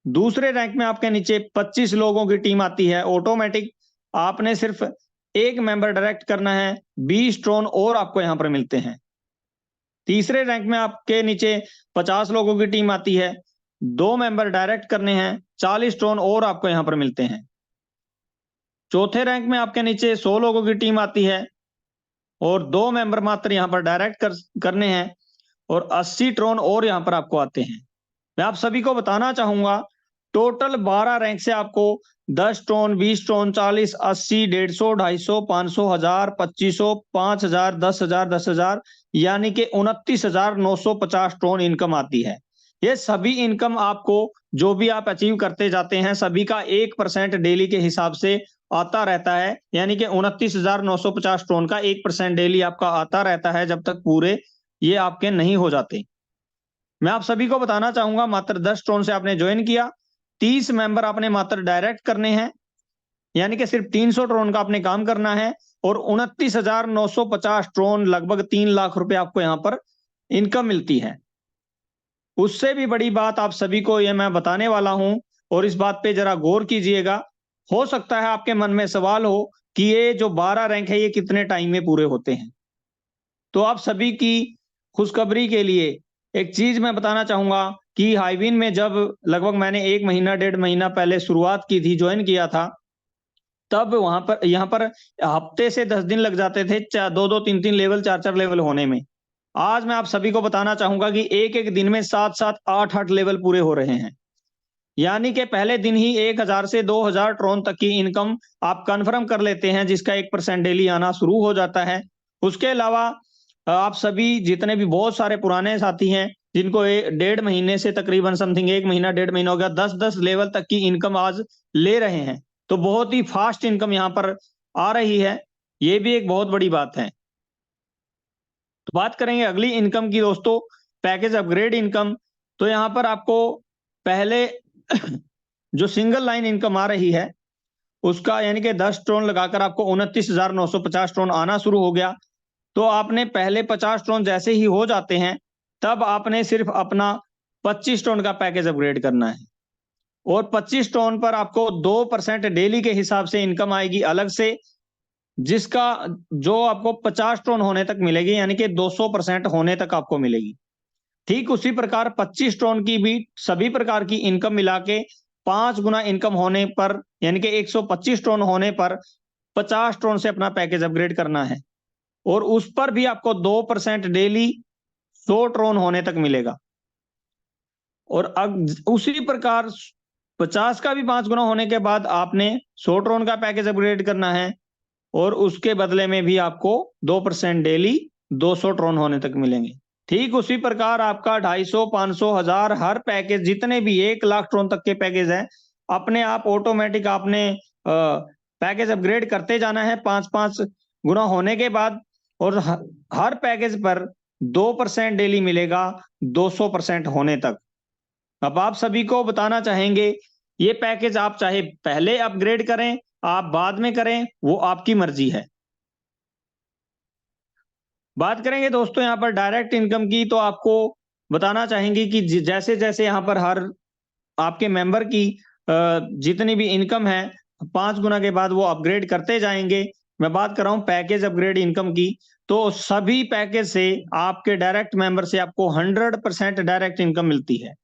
दूसरे रैंक में आपके नीचे 25 लोगों की टीम आती है ऑटोमेटिक, आपने सिर्फ एक मेंबर डायरेक्ट करना है, 20 ट्रोन और आपको यहां पर मिलते हैं। तीसरे रैंक में आपके नीचे 50 लोगों की टीम आती है, 2 मेंबर डायरेक्ट करने हैं, 40 ट्रोन और आपको यहां पर मिलते हैं। चौथे रैंक में आपके नीचे 100 लोगों की टीम आती है, और 2 मेंबर मात्र यहां पर डायरेक्ट करने हैं, और 80 ट्रोन और यहां पर आपको आते हैं। मैं आप सभी को बताना चाहूंगा, टोटल 12 रैंक से आपको 10 ट्रोन, 20 ट्रोन, 40, 80, 150, 250, 500, 1000, 2500, 5000, 10,000, 10,000, यानी कि 29,950 ट्रोन इनकम आती है। ये सभी इनकम आपको जो भी आप अचीव करते जाते हैं, सभी का 1% डेली के हिसाब से आता रहता है। यानी कि 29,950 ट्रोन का 1% डेली आपका आता रहता है, जब तक पूरे ये आपके नहीं हो जाते। मैं आप सभी को बताना चाहूंगा, मात्र 10 ट्रोन से आपने ज्वाइन किया, 30 मेंबर आपने मात्र डायरेक्ट करने हैं, यानी कि सिर्फ 300 ट्रोन का आपने काम करना है, और 29,950 ट्रोन, लगभग 3 लाख रुपए आपको यहां पर इनकम मिलती है। उससे भी बड़ी बात आप सभी को यह मैं बताने वाला हूं, और इस बात पे जरा गौर कीजिएगा। हो सकता है आपके मन में सवाल हो कि ये जो 12 रैंक है ये कितने टाइम में पूरे होते हैं। तो आप सभी की खुशखबरी के लिए एक चीज मैं बताना चाहूंगा कि हाइबिन में जब लगभग मैंने 1 महीना 1.5 महीना पहले शुरुआत की थी, ज्वाइन किया था, तब यहाँ पर हफ्ते से 10 दिन लग जाते थे 2-2, 3-3 लेवल, 4-4 लेवल होने में। आज मैं आप सभी को बताना चाहूंगा कि एक एक दिन में 7-7, 8-8 लेवल पूरे हो रहे हैं। यानी कि पहले दिन ही 1000 से 2000 ट्रोन तक की इनकम आप कंफर्म कर लेते हैं, जिसका 1% डेली आना शुरू हो जाता है। उसके अलावा आप सभी जितने भी बहुत सारे पुराने साथी हैं, जिनको 1.5 महीने से तकरीबन समथिंग 1 महीना 1.5 महीना हो गया, 10-10 लेवल तक की इनकम आज ले रहे हैं। तो बहुत ही फास्ट इनकम यहाँ पर आ रही है, ये भी एक बहुत बड़ी बात है। तो बात करेंगे अगली इनकम की दोस्तों, पैकेज अपग्रेड इनकम। तो यहाँ पर आपको पहले जो सिंगल लाइन इनकम आ रही है, उसका यानी कि 10 ट्रोन लगाकर आपको 29,950 ट्रोन आना शुरू हो गया। तो आपने पहले 50 ट्रोन जैसे ही हो जाते हैं, तब आपने सिर्फ अपना 25 ट्रोन का पैकेज अपग्रेड करना है, और 25 ट्रोन पर आपको 2% डेली के हिसाब से इनकम आएगी अलग से, जिसका जो आपको 50 ट्रोन होने तक मिलेगी, यानी कि 200% होने तक आपको मिलेगी। ठीक उसी प्रकार 25 ट्रोन की भी सभी प्रकार की इनकम मिला के 5 गुना इनकम होने पर, यानी कि 125 ट्रोन होने पर 50 ट्रोन से अपना पैकेज अपग्रेड करना है, और उस पर भी आपको 2% डेली 100 ट्रोन होने तक मिलेगा। और अब उसी प्रकार 50 का भी 5 गुना होने के बाद आपने 100 ट्रोन का पैकेज अपग्रेड करना है, और उसके बदले में भी आपको 2% डेली 200 ट्रोन होने तक मिलेंगे। ठीक उसी प्रकार आपका 250, 500, 1000 हर पैकेज, जितने भी 1 लाख ट्रोन तक के पैकेज हैं, अपने आप ऑटोमेटिक आपने पैकेज अपग्रेड करते जाना है 5-5 गुना होने के बाद, और हर पैकेज पर 2% डेली मिलेगा 200% होने तक। अब आप सभी को बताना चाहेंगे, ये पैकेज आप चाहे पहले अपग्रेड करें, आप बाद में करें, वो आपकी मर्जी है। बात करेंगे दोस्तों यहाँ पर डायरेक्ट इनकम की, तो आपको बताना चाहेंगे कि जैसे जैसे यहाँ पर हर आपके मेंबर की जितनी भी इनकम है 5 गुना के बाद वो अपग्रेड करते जाएंगे। मैं बात कर रहा हूँ पैकेज अपग्रेड इनकम की, तो सभी पैकेज से आपके डायरेक्ट मेंबर से आपको 100% डायरेक्ट इनकम मिलती है।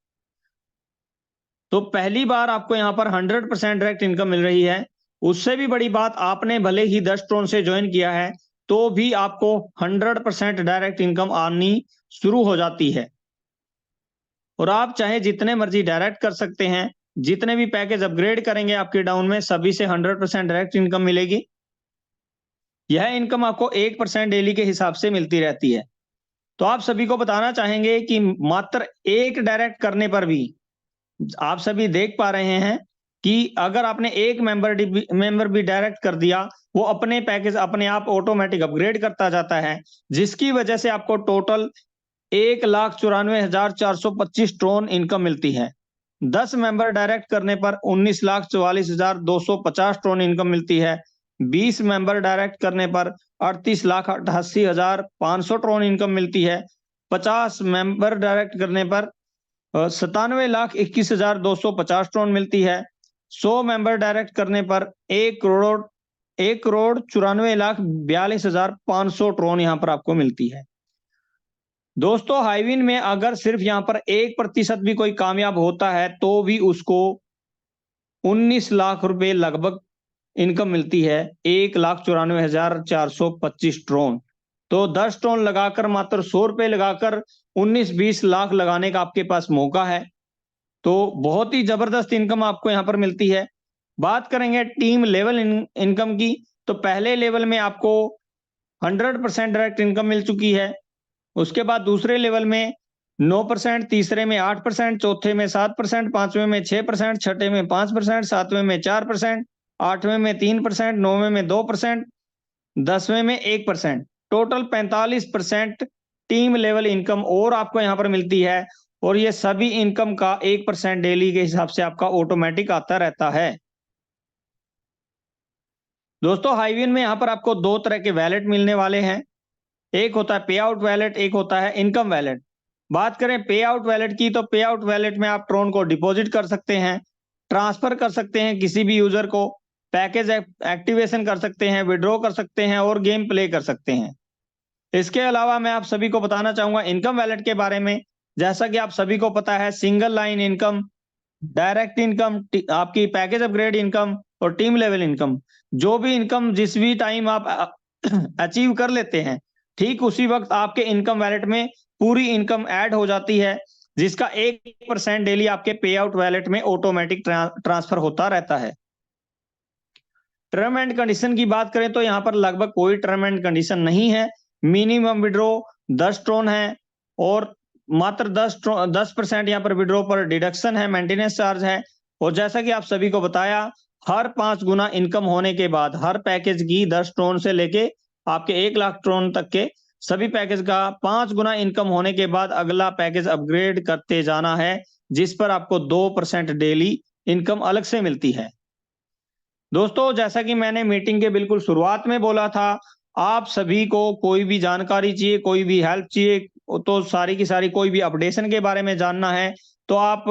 तो पहली बार आपको यहाँ पर 100% डायरेक्ट इनकम मिल रही है। उससे भी बड़ी बात, आपने भले ही 10 ट्रोन से ज्वाइन किया है, तो भी आपको 100% डायरेक्ट इनकम आनी शुरू हो जाती है, और आप चाहे जितने मर्जी डायरेक्ट कर सकते हैं। जितने भी पैकेज अपग्रेड करेंगे आपके डाउन में, सभी से 100% डायरेक्ट इनकम मिलेगी। यह इनकम आपको 1% डेली के हिसाब से मिलती रहती है। तो आप सभी को बताना चाहेंगे कि मात्र एक डायरेक्ट करने पर भी आप सभी देख पा रहे हैं कि अगर आपने एक मेंबर भी डायरेक्ट कर दिया, वो अपने पैकेज अपने आप ऑटोमेटिक अपग्रेड करता जाता है, जिसकी वजह से आपको टोटल 1,94,425 ट्रोन इनकम मिलती है। 10 मेंबर डायरेक्ट करने पर 19,44,250 ट्रोन इनकम मिलती है। 20 मेंबर डायरेक्ट करने पर 38,88,500 ट्रोन इनकम मिलती है। 50 मेंबर डायरेक्ट करने पर 97,21,250 ट्रोन मिलती है। 100 मेंबर डायरेक्ट करने पर 1,94,42,500 ट्रोन यहाँ पर आपको मिलती है। दोस्तों हाईविन में अगर सिर्फ यहाँ पर 1% भी कोई कामयाब होता है, तो भी उसको 19 लाख रुपए लगभग इनकम मिलती है। 1,94,425 ट्रोन, तो 10 ट्रोन लगाकर मात्र 100 रुपए लगाकर 19-20 लाख लगाने का आपके पास मौका है। तो बहुत ही जबरदस्त इनकम आपको यहाँ पर मिलती है। बात करेंगे टीम लेवल इनकम की, तो पहले लेवल में आपको 100% डायरेक्ट इनकम मिल चुकी है। उसके बाद दूसरे लेवल में 9%, तीसरे में 8%, चौथे में 7%, पांचवें में 6%, छठे में 5%, सातवें में 4%, आठवें में 3%, नौवें में 2%, 10वें में 1%, टोटल 45% टीम लेवल इनकम और आपको यहाँ पर मिलती है। और ये सभी इनकम का 1% डेली के हिसाब से आपका ऑटोमेटिक आता रहता है। दोस्तों हाईविन में यहाँ पर आपको 2 तरह के वैलेट मिलने वाले हैं। एक होता है पे आउट वैलेट, एक होता है इनकम वैलेट। बात करें पे आउट वैलेट की, तो पे आउट वैलेट में आप ट्रोन को डिपॉजिट कर सकते हैं, ट्रांसफर कर सकते हैं किसी भी यूजर को, पैकेज एक्टिवेशन कर सकते हैं, विड्रॉ कर सकते हैं और गेम प्ले कर सकते हैं। इसके अलावा मैं आप सभी को बताना चाहूंगा इनकम वैलेट के बारे में। जैसा कि आप सभी को पता है, single line income, direct income, आपकी पैकेज अपग्रेड इनकम और टीम लेवल इनकम, जो भी इनकम जिस भी टाइम आप अचीव कर लेते हैं, ठीक उसी वक्त आपके इनकम वैलेट में पूरी इनकम ऐड हो जाती है, जिसका 1% डेली आपके पे आउट वैलेट में ऑटोमेटिक ट्रांसफर होता रहता है। टर्म एंड कंडीशन की बात करें तो यहाँ पर लगभग कोई टर्म एंड कंडीशन नहीं है। मिनिमम विड्रॉ 10 ट्रोन है, और मात्र 10% यहाँ पर विड्रॉ पर डिडक्शन है, मेंटेनेंस चार्ज है। और जैसा कि आप सभी को बताया, हर 5 गुना इनकम होने के बाद हर पैकेज की 10 ट्रोन से लेके आपके 1 लाख ट्रोन तक के सभी पैकेज का 5 गुना इनकम होने के बाद अगला पैकेज अपग्रेड करते जाना है, जिस पर आपको 2% डेली इनकम अलग से मिलती है। दोस्तों, जैसा कि मैंने मीटिंग के बिल्कुल शुरुआत में बोला था, आप सभी को कोई भी जानकारी चाहिए, कोई भी हेल्प चाहिए, तो सारी की सारी कोई भी अपडेशन के बारे में जानना है, तो आप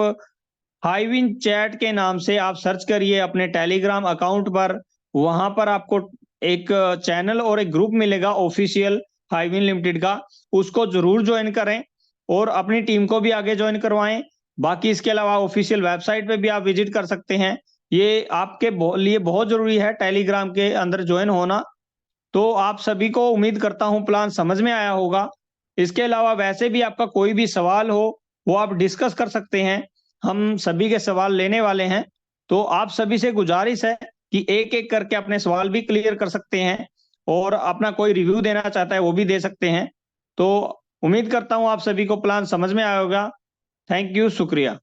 हाईविन चैट के नाम से आप सर्च करिए अपने टेलीग्राम अकाउंट पर। वहां पर आपको एक चैनल और एक ग्रुप मिलेगा ऑफिशियल हाईविन लिमिटेड का, उसको जरूर ज्वाइन करें और अपनी टीम को भी आगे ज्वाइन करवाएं। बाकी इसके अलावा ऑफिशियल वेबसाइट पे भी आप विजिट कर सकते हैं। ये आपके लिए बहुत जरूरी है टेलीग्राम के अंदर ज्वाइन होना। तो आप सभी को उम्मीद करता हूं प्लान समझ में आया होगा। इसके अलावा वैसे भी आपका कोई भी सवाल हो, वो आप डिस्कस कर सकते हैं। हम सभी के सवाल लेने वाले हैं, तो आप सभी से गुजारिश है कि एक एक करके अपने सवाल भी क्लियर कर सकते हैं और अपना कोई रिव्यू देना चाहता है वो भी दे सकते हैं। तो उम्मीद करता हूं आप सभी को प्लान समझ में आया होगा। थैंक यू, शुक्रिया।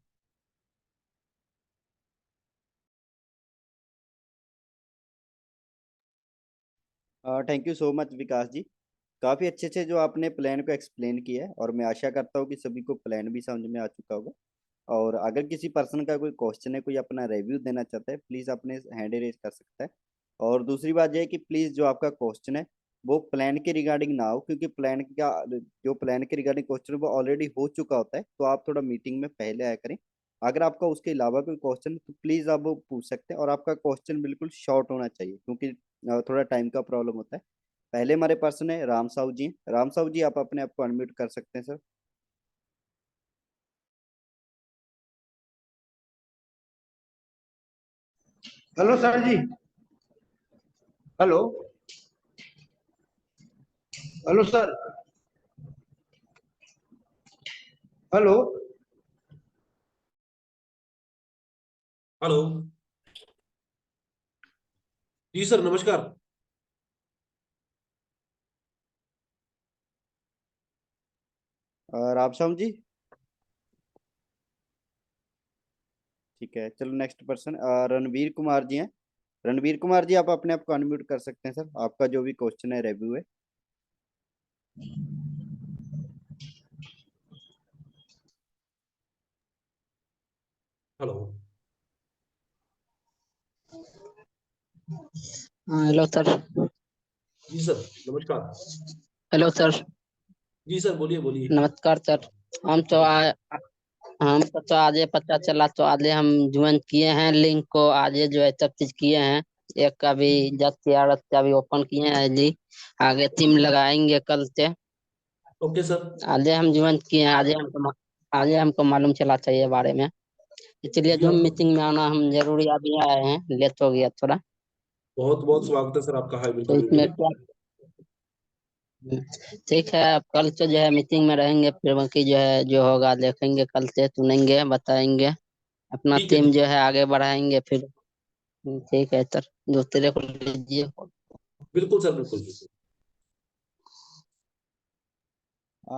थैंक यू सो मच विकास जी। काफ़ी अच्छे से जो आपने प्लान को एक्सप्लेन किया है, और मैं आशा करता हूँ कि सभी को प्लान भी समझ में आ चुका होगा। और अगर किसी पर्सन का कोई क्वेश्चन है, कोई अपना रिव्यू देना चाहता है, प्लीज़ अपने हैंड रेज कर सकता है। और दूसरी बात यह है कि प्लीज़ जो आपका क्वेश्चन है वो प्लान के रिगार्डिंग ना हो, क्योंकि प्लान का जो प्लान के रिगार्डिंग क्वेश्चन है वो ऑलरेडी हो चुका होता है, तो आप थोड़ा मीटिंग में पहले आया करें। अगर आपका उसके अलावा कोई क्वेश्चन है तो प्लीज़ आप वो पूछ सकते हैं, और आपका क्वेश्चन बिल्कुल शॉर्ट होना चाहिए, क्योंकि थोड़ा टाइम का प्रॉब्लम होता है। पहले हमारे पर्सन है राम साहू जी। राम साहू जी, आप अपने आप को अनम्यूट कर सकते हैं सर। हेलो सर जी। Hello. Hello sir. Hello. Hello. जी सर, नमस्कार। राम साहू जी, ठीक है, चलो नेक्स्ट पर्सन रणवीर कुमार जी हैं। रणवीर कुमार जी, आप अपने आप को अनम्यूट कर सकते हैं सर, आपका जो भी क्वेश्चन है रिव्यू है। हेलो। हाँ, हेलो सर। जी सर, नमस्कार। Hello sir. जी सर, बोलिए बोलिए। नमस्कार सर। हम तो हमको तो आज ये पता चला, तो आज हम ज्वाइन किए हैं, लिंक को आज ये जो है सब चीज किए हैं। एक अभी जस्ट यार अभी ओपन किए हैं जी। आगे टीम लगाएंगे कल से। Okay sir. आज हम ज्वाइन किए हैं, आज हमको मालूम चला चाहिए बारे में, इसलिए जी जूम आप, मीटिंग में आना हम जरूरी अभी आए हैं, लेट हो गया थोड़ा। बहुत बहुत स्वागत है सर आपका हाईवे तो कम्युनिटी इसमें में। क्या, ठीक है, अब कल से जो है मीटिंग में रहेंगे, फिर बाकी जो है जो होगा देखेंगे, कल से सुनेंगे, बताएंगे, अपना ठीक है, टीम ठीक जो है। है आगे बढ़ाएंगे फिर। ठीक है सर, दूसरे को लीजिए। बिल्कुल सर, बिल्कुल बिल्कुल।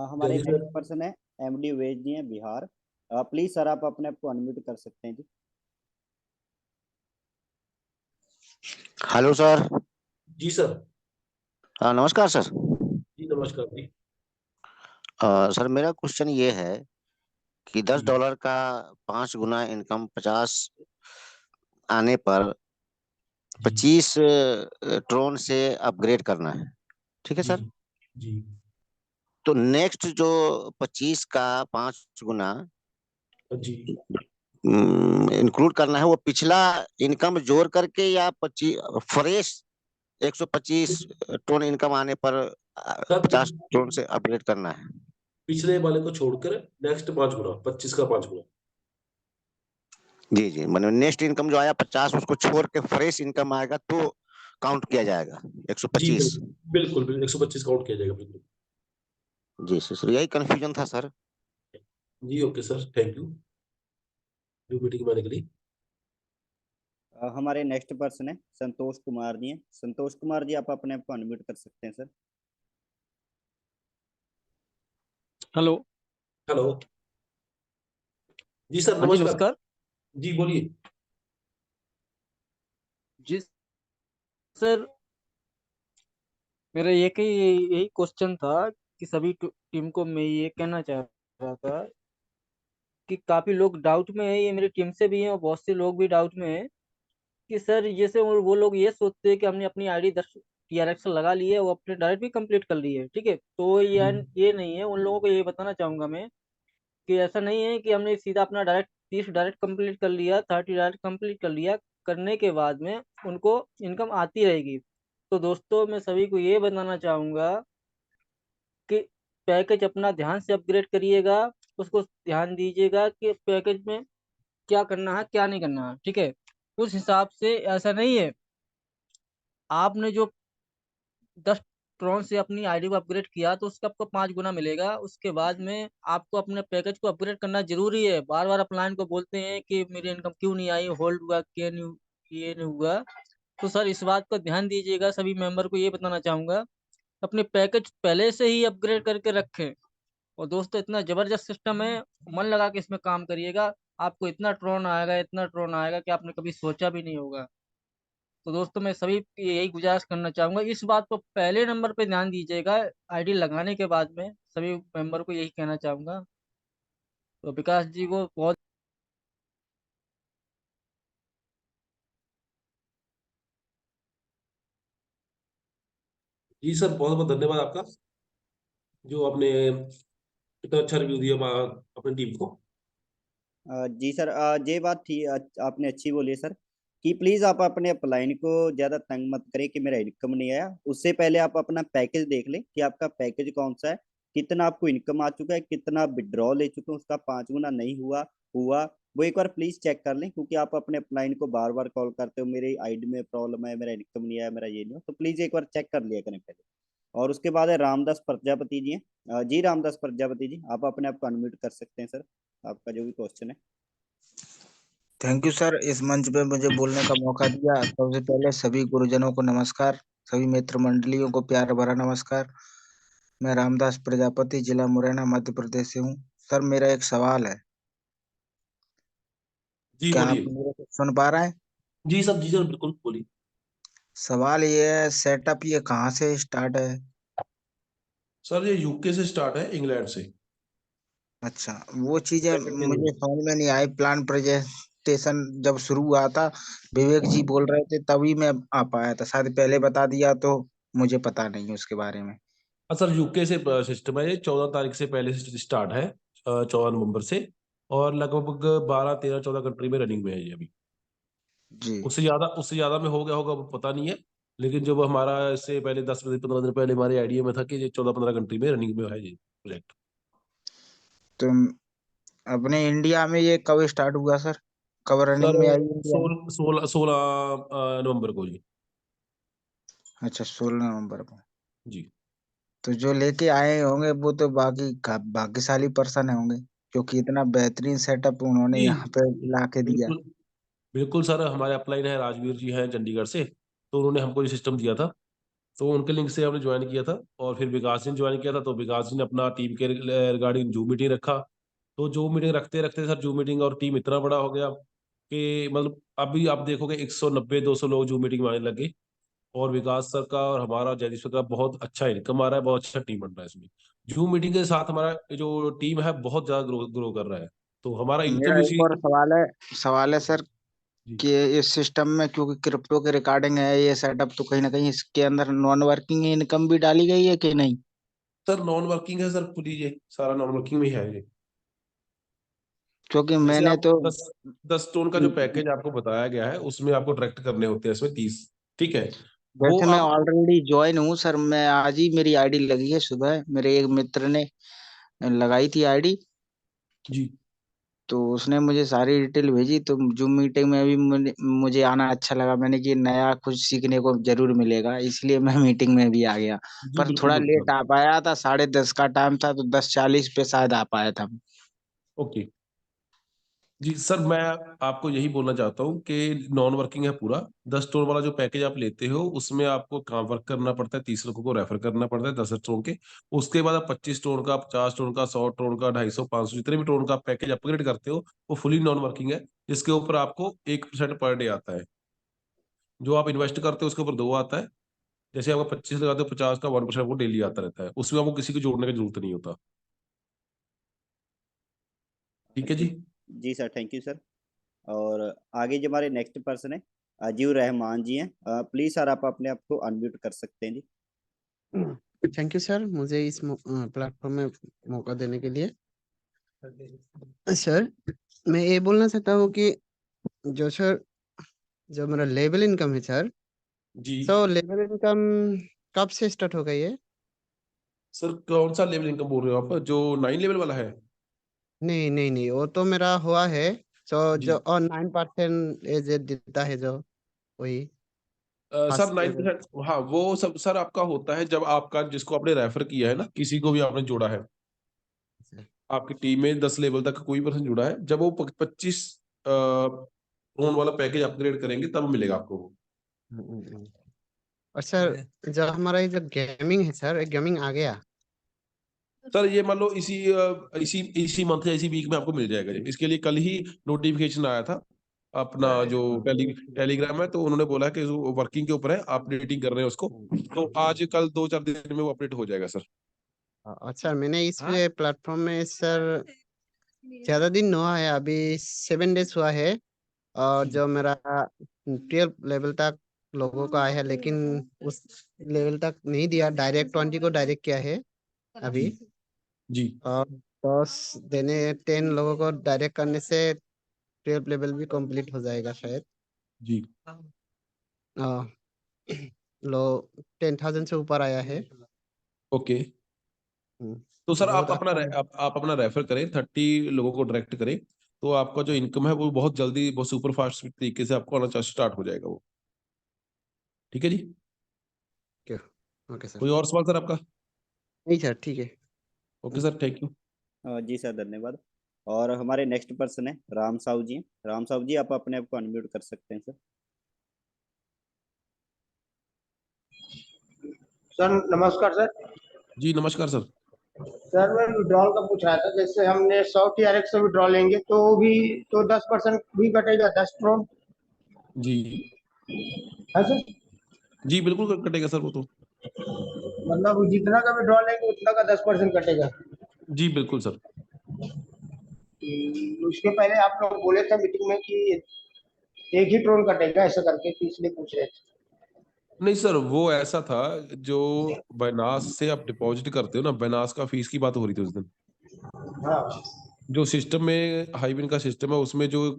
हमारे जय नेक्स्ट सर। पर्सन है एमडी वेज जी हैं, बिहार। प्लीज सर, आप अपने आप को अनम्यूट कर सकते हैं जी। Hello sir. जी सर। नमस्कार सर। जी नमस्कार जी। सर मेरा क्वेश्चन ये है कि दस जी डॉलर का 5 गुना इनकम 50 आने पर जी 25 ट्रोन से अपग्रेड करना है, ठीक है जी सर। जी तो नेक्स्ट जो 25 का 5 गुना जी। इंक्लूड करना है, वो पिछला इनकम जोड़ करके या 25 फ्रेश 125 टन इनकम आने पर सर 50 टन से अपग्रेड करना है। पिछले वाले को छोड़कर नेक्स्ट 5 गुना, 25 का 5 गुना। जी जी, मतलब नेक्स्ट इनकम जो आया 50, उसको छोड़ के फ्रेश इनकम आएगा तो काउंट किया जाएगा जी 125। बिल्कुल बिल्कुल बिल्कुल, 125 काउंट किया जाएगा, बिल्कुल। जी सर, यही कंफ्यूजन था सर। जी okay sir, thank you meeting में आने के लिए। हमारे नेक्स्ट पर्सन है संतोष कुमार जी हैं। संतोष कुमार जी, आप अपने आप को अनम्यूट कर सकते हैं सर। हेलो। हेलो। जी सर, हाँ जी, नमस्कार। नमस्कार जी बोलिए। जी सर। मेरा यही क्वेश्चन था कि सभी टीम को मैं ये कहना चाह रहा था कि काफी लोग डाउट में है, ये मेरी टीम से भी हैं और बहुत से लोग भी डाउट में है कि सर जैसे वो लोग ये सोचते हैं कि हमने अपनी आईडी 10 TRX लगा ली है, वो अपने डायरेक्ट भी कंप्लीट कर ली है, ठीक है। तो ये नहीं है, उन लोगों को ये बताना चाहूंगा मैं कि ऐसा नहीं है कि हमने सीधा अपना डायरेक्ट 30 डायरेक्ट कंप्लीट कर लिया, 30 डायरेक्ट कंप्लीट कर लिया। करने के बाद में उनको इनकम आती रहेगी। तो दोस्तों मैं सभी को ये बताना चाहूंगा कि पैकेज अपना ध्यान से अपग्रेड करिएगा, उसको ध्यान दीजिएगा कि पैकेज में क्या करना है क्या नहीं करना है, ठीक है। उस हिसाब से ऐसा नहीं है, आपने जो 10 ट्रॉन से अपनी आईडी को अपग्रेड किया तो उसका आपको 5 गुना मिलेगा। उसके बाद में आपको अपने पैकेज को अपग्रेड करना जरूरी है। बार बार अपलाइन को बोलते हैं कि मेरी इनकम क्यों नहीं आई, होल्ड हुआ, क्या नहीं, ये नहीं हुआ। तो सर इस बात को ध्यान दीजिएगा, सभी मेंबर को ये बताना चाहूंगा अपने पैकेज पहले से ही अपग्रेड करके रखें। और दोस्तों इतना जबरदस्त सिस्टम है, मन लगा के इसमें काम करिएगा। आपको इतना ट्रॉन आएगा, इतना ट्रॉन आएगा कि आपने कभी सोचा भी नहीं होगा। तो दोस्तों मैं सभी की यही गुजारिश करना चाहूंगा, इस बात को पहले नंबर पे ध्यान दीजिएगा आईडी लगाने के बाद में। सभी मेंबर को यही कहना चाहूंगा। तो विकास जी को बहुत जी सर, बहुत बहुत धन्यवाद आपका, जो आपने इतना अच्छा रिव्यू दिया अपनी टीम को। जी सर, ये बात थी, आपने अच्छी बोली है सर कि प्लीज आप अपने अपलाइन को ज्यादा तंग मत करें कि मेरा इनकम नहीं आया। उससे पहले आप अपना पैकेज देख लें कि आपका पैकेज कौन सा है, कितना आपको इनकम आ चुका है, कितना विड्रॉ ले चुके हैं, उसका 5 गुना नहीं हुआ हुआ वो एक बार प्लीज चेक कर लें। क्योंकि आप अपने अपलाइन को बार बार कॉल करते हो, मेरी आईडी में प्रॉब्लम है, मेरा इनकम नहीं आया, मेरा ये नहीं हो, तो प्लीज एक बार चेक कर लिया करें पहले। और उसके बाद है रामदास प्रजापति जी हैं। जी रामदास प्रजापति जी, आप अपने आप को अनम्यूट कर सकते हैं सर, आपका जो भी क्वेश्चन है। थैंक यू सर, इस मंच पे मुझे बोलने का मौका दिया। सबसे पहले सभी गुरुजनों को नमस्कार, सभी मित्र मंडलियों को प्यार भरा नमस्कार। मैं रामदास प्रजापति, जिला मुरैना, मध्य प्रदेश से हूँ। सर मेरा एक सवाल है, जी क्या आप बोलिए। मेरे को सुन पा रहे हैं? जी सर बिल्कुल बोलिए। सवाल ये है, सेटअप ये कहाँ से स्टार्ट है? सर ये यूके से स्टार्ट है, इंग्लैंड से। अच्छा, वो चीजें मुझे सेकंड। समझ में नहीं आई। प्लान प्रेजेंटेशन जब शुरू हुआ था, विवेक जी बोल रहे थे, तभी मैं आ पाया था। शायद पहले बता दिया तो मुझे पता नहीं है उसके बारे में। सर यूके से सिस्टम है, ये 14 तारीख से पहले से स्टार्ट है, 14 नवंबर से। और लगभग 12 13 14 कंट्री में रनिंग में है ये अभी। जी। उससे ज्यादा में हो गया होगा, वो पता नहीं है। लेकिन जब हमारा इससे पहले 10 15 दिन पहले हमारे आइडिया में था कि ये 14 15 कंट्री में रनिंग में है ये प्रोजेक्ट। तो अपने इंडिया में ये कब स्टार्ट हुआ सर? कब सर रनिंग में आई इंडिया में? 16 नवंबर को जी। अच्छा, 16 नवंबर को। जी तो जो लेके आए होंगे वो तो बाकी भाग्यशाली पर्सन होंगे, क्योंकि इतना बेहतरीन सेटअप उन्होंने जी यहाँ पे ला के दिया। बिल्कुल। बिल्कुल सर, हमारे अपलाइन है, राजवीर जी हैं चंडीगढ़ से। तो उन्होंने हमको ये सिस्टम दिया था, तो उनके लिंक से हमने ज्वाइन किया था। और फिर विकास जी ने ज्वाइन किया था, तो विकास जी ने अपना टीम के रिगार्डिंग जूम मीटिंग रखा। तो जूम मीटिंग रखते रखते सर, जूम मीटिंग और टीम इतना बड़ा हो गया कि मतलब अभी आप देखोगे 190 200 लोग जूम मीटिंग में आने लगे। और विकास सर का और हमारा, जयदीप सर का बहुत अच्छा इनकम आ रहा है, बहुत अच्छा टीम बन रहा है इसमें। जूम मीटिंग के साथ हमारा जो टीम है बहुत ज्यादा ग्रो कर रहा है। तो हमारा मेरा इनकम एक इसी। और सवाल है सर, जी कि इस सिस्टम में क्योंकि क्रिप्टो के रिकॉर्डिंग है ये सेटअप, तो कहीं ना कहीं इसके अंदर नॉन वर्किंग इनकम भी डाली गई है कि नहीं? सर, नॉन वर्किंग है सर, पूरी ये सारा नॉन वर्किंग में ही है ये। क्योंकि जैसे मैंने आप तो 10 10 टोन का जो पैकेज आपको बताया गया है, उसमें आपको डायरेक्ट करने होते हैं इसमें 30। ठीक है। वो वैसे मैं आप। ऑलरेडी ज्वाइन हूँ सर, मैं आज ही मेरी आईडी लगी है। सुबह मेरे एक मित्र ने लगाई थी आईडी, जी तो उसने मुझे सारी डिटेल भेजी। तो जूम मीटिंग में भी मुझे आना अच्छा लगा। मैंने कि नया कुछ सीखने को जरूर मिलेगा, इसलिए मैं मीटिंग में भी आ गया। जी पर बिल्कुल थोड़ा लेट बिल्कुल। आ पाया था, 10:30 का टाइम था, तो 10:40 पे शायद आ पाया था। ओके। जी सर, मैं आपको यही बोलना चाहता हूँ कि नॉन वर्किंग है पूरा। 10 टोन वाला जो पैकेज आप लेते हो, उसमें आपको काम वर्क करना पड़ता है, 30 लोगों को रेफर करना पड़ता है 10 टोन के। उसके बाद आप 25 टोन का, 50 टोन का, 100 टोन का, 250 500 जितने भी टोन का पैकेज अपग्रेड करते हो, वो फुली नॉन वर्किंग है। जिसके ऊपर आपको 1% पर डे आता है। जो आप इन्वेस्ट करते हो उसके ऊपर 2 आता है। जैसे आपको 25 लगाते हो, 50 का 1% वो डेली आता रहता है, उसमें आपको किसी को जोड़ने की जरूरत नहीं होता। ठीक है जी जी। जी सर, थैंक यू सर। और आगे जो हमारे नेक्स्ट पर्सन है, अजीउर रहमान जी हैं। प्लीज सर आप अपने आप को अनम्यूट कर सकते हैं जी। थैंक यू सर, मुझे इस प्लेटफॉर्म में मौका देने के लिए। सर मैं ये बोलना चाहता हूँ कि जो मेरा लेवल इनकम है सर, जी तो लेवल इनकम कब से स्टार्ट होगा ये? सर, कौन सा लेवल इनकम बोल रहे हो आप, जो 9 लेवल वाला है? नहीं नहीं नहीं, वो तो मेरा हुआ है। तो जी जो 9% एज देता है जो, वही सर फर्स्ट लेवल। 9%, हाँ वो सब सर आपका होता है जब आपका, जिसको आपने रेफर किया है ना, किसी को भी आपने जोड़ा है, आपकी टीम में 10 लेवल तक कोई पर्सन जुड़ा है, जब वो 25 रोन वाला पैकेज अपग्रेड करेंगे तब मिलेगा आपको वो। और सर जो हमारा ये जो गेमिंग है सर, ये गेमिंग आ गया? सर ये मान लो इसी मंथ या इसी वीक में आपको मिल जाएगा जी। इसके लिए कल ही नोटिफिकेशन आया था अपना जो टेलीग्राम है, तो उन्होंने बोला कि वर्किंग के ऊपर है, अपडेटिंग कर रहे हैं उसको, तो आज कल 2-4 दिन में वो अपडेट हो जाएगा सर। अच्छा, मैंने इस प्लेटफॉर्म में सर ज्यादा दिन नहीं हुआ है, अभी 7 डेज हुआ है। और जो मेरा 12 लेवल तक लोगों को आया है, लेकिन उस लेवल तक नहीं दिया, डायरेक्ट 20 को डायरेक्ट किया है अभी। जी और 10 लोगों को डायरेक्ट करने से 12 लेवल भी कंप्लीट हो जाएगा शायद। जी आ, लो 10,000 से ऊपर आया है। ओके। हम्म, तो सर बहुत आप अपना अच्छा है। आप अपना रेफर करें, 30 लोगों को डायरेक्ट करें, तो आपका जो इनकम है वो बहुत जल्दी, बहुत सुपर फास्ट तरीके से आपको आना स्टार्ट हो जाएगा वो। ठीक है जी। Okay sir. कोई और सवाल सर आपका? नहीं सर, ठीक है। Okay sir, thank you. जी सर धन्यवाद। और हमारे नेक्स्ट पर्सन है राम साहू जी। राम साहू जी आप अपने आप को अनम्यूट कर सकते हैं सर। सर नमस्कार सर। जी नमस्कार सर। सर मैं विड्रॉल का पूछ रहा था, जैसे हमने 100 TRX से विड्रॉल लेंगे तो भी तो 10% भी कटेगा, 10 ट्रोन जी है सर? जी बिल्कुल कटेगा सर वो तो। मतलब जितना का विड्रॉल लेंगे उतना का 10% कटेगा। जी बिल्कुल सर। उसके पहले आप लोग बोले थे मीटिंग में कि एक ही ट्रोन कटेगा ऐसा करके, तो इसलिए पूछ रहे थे। नहीं सर, वो ऐसा था, जो बाइनास से आप डिपॉजिट करते हो ना, बाइनास का फीस की बात हो रही थी उस दिन। हाँ जो सिस्टम में हाईविन का सिस्टम है, उसमें जो